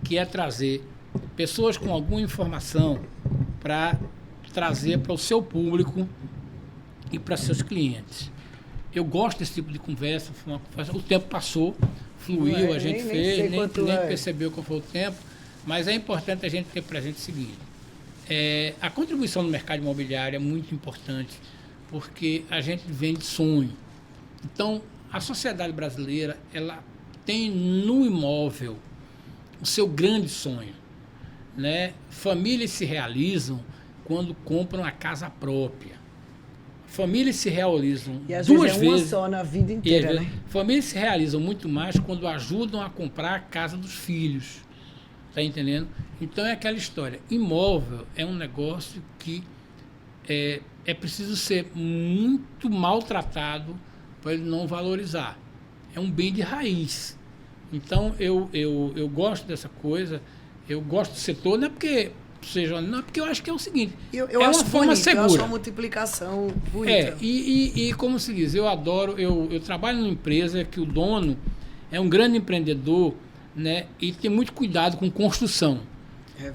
S2: que é trazer pessoas com alguma informação para trazer para o seu público e para seus clientes. Eu gosto desse tipo de conversa. O tempo passou, fluiu, a gente fez, nem percebeu qual foi o tempo, mas é importante a gente ter presente o seguinte: a contribuição no mercado imobiliário é muito importante, porque a gente vende sonho. Então, a sociedade brasileira, ela tem no imóvel o seu grande sonho, né? Famílias se realizam quando compram a casa própria. famílias se realizam
S1: E às
S2: duas
S1: vezes é uma
S2: vezes.
S1: só na vida inteira, né?
S2: Famílias se realizam muito mais quando ajudam a comprar a casa dos filhos. Tá entendendo? Então é aquela história. Imóvel é um negócio que é preciso ser muito maltratado para ele não valorizar. É um bem de raiz. Então eu gosto dessa coisa, eu gosto do setor, não é porque eu acho que é o seguinte,
S1: Eu
S2: é
S1: acho
S2: uma forma
S1: bonito,
S2: segura.
S1: eu acho uma multiplicação bonita.
S2: E como se diz, eu trabalho numa empresa que o dono é um grande empreendedor, né, e tem muito cuidado com construção.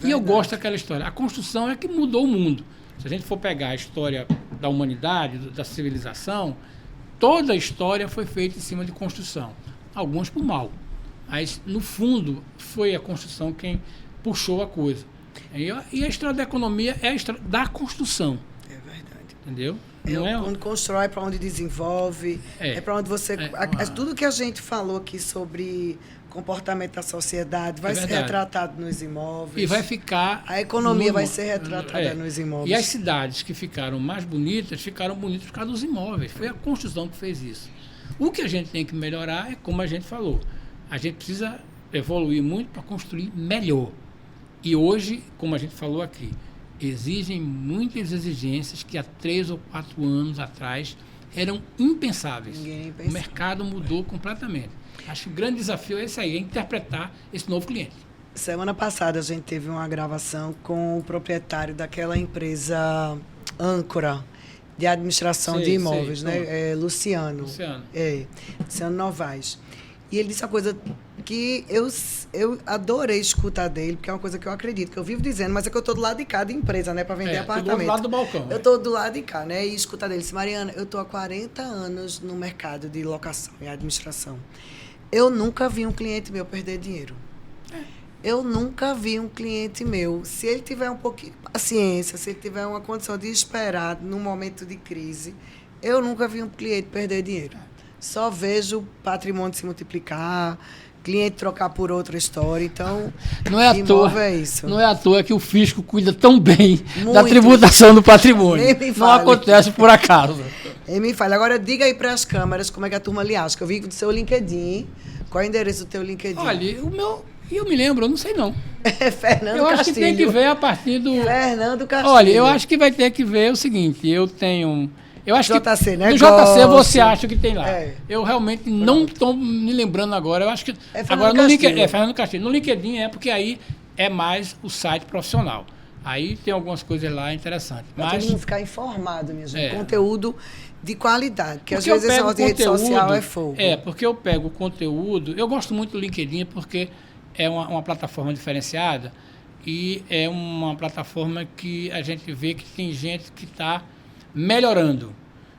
S2: E eu gosto daquela história. A construção é que mudou o mundo. Se a gente for pegar a história da humanidade, da civilização, toda a história foi feita em cima de construção. Algumas por mal. Mas, no fundo, foi a construção quem puxou a coisa. E a história da economia é a história da construção.
S1: É verdade.
S2: Entendeu?
S1: Onde constrói, para onde desenvolve, é para onde você... Tudo que a gente falou aqui sobre comportamento da sociedade vai ser retratado nos imóveis.
S2: E vai ficar...
S1: A economia vai ser retratada nos imóveis.
S2: E as cidades que ficaram mais bonitas, ficaram bonitas por causa dos imóveis. Foi a construção que fez isso. O que a gente tem que melhorar é como a gente falou. A gente precisa evoluir muito para construir melhor. E hoje, como a gente falou aqui, exigem muitas exigências que há 3 ou 4 anos atrás eram impensáveis. O mercado mudou completamente. Acho que o grande desafio é esse aí, é interpretar esse novo cliente.
S1: Semana passada a gente teve uma gravação com o proprietário daquela empresa âncora de administração de imóveis, né? Luciano. Luciano Novaes. E ele disse uma coisa que eu adorei escutar dele, porque é uma coisa que eu acredito, que eu vivo dizendo, mas é que eu estou do lado de cá de empresa, né, para vender apartamento.
S2: Do lado do balcão.
S1: Eu estou do lado de cá, né, e escutar dele. Disse, Mariana, eu estou há 40 anos no mercado de locação e administração. Eu nunca vi um cliente meu perder dinheiro. Eu nunca vi um cliente meu, se ele tiver um pouquinho de paciência, se ele tiver uma condição de esperar num momento de crise, eu nunca vi um cliente perder dinheiro. Só vejo patrimônio se multiplicar, cliente trocar por outra história. Então,
S2: não é à toa,
S1: é isso.
S2: Não é à toa que o fisco cuida tão bem da tributação do patrimônio. Não acontece por acaso.
S1: Me fale. Agora, diga aí para as câmeras como é que a turma lhe acha. Que eu vi do seu LinkedIn. Qual é o endereço do teu LinkedIn?
S2: Olha, o meu... Eu me lembro, eu não sei não.
S1: É Fernando Castilho.
S2: Eu acho que tem que ver a partir do...
S1: Fernando Castilho.
S2: Olha, eu acho que vai ter que ver o seguinte, eu tenho... Eu acho
S1: JC,
S2: que
S1: né?
S2: No JC você acha que tem lá.
S1: É.
S2: Eu realmente não estou me lembrando agora. Eu acho que
S1: Fernando Castilho.
S2: Fernando Castilho. No LinkedIn porque aí é mais o site profissional. Aí tem algumas coisas lá interessantes.
S1: Mas todo mundo ficar informado, minha gente. Conteúdo de qualidade, que às vezes esse negócio de rede social é fogo.
S2: Porque eu pego o conteúdo. Eu gosto muito do LinkedIn porque é uma plataforma diferenciada e é uma plataforma que a gente vê que tem gente que está melhorando.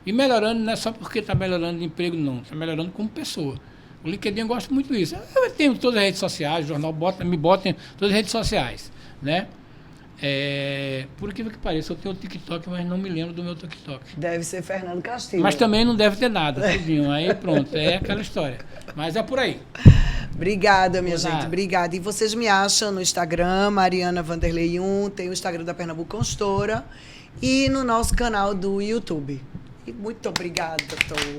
S2: E melhorando não é só porque está melhorando de emprego, não. Está melhorando como pessoa. O LinkedIn eu gosto muito disso. Eu tenho todas as redes sociais, o jornal me bota em todas as redes sociais, né? Por incrível que pareça, eu tenho o TikTok, mas não me lembro do meu TikTok.
S1: Deve ser Fernando Castilho.
S2: Mas também não deve ter nada, tudinho. Aí pronto, é aquela história. Mas é por aí.
S1: Obrigada, minha gente. Obrigada. E vocês me acham no Instagram, Mariana Vanderlei 1, tem o Instagram da Pernambuco Consultora e no nosso canal do YouTube. E muito obrigada a todos.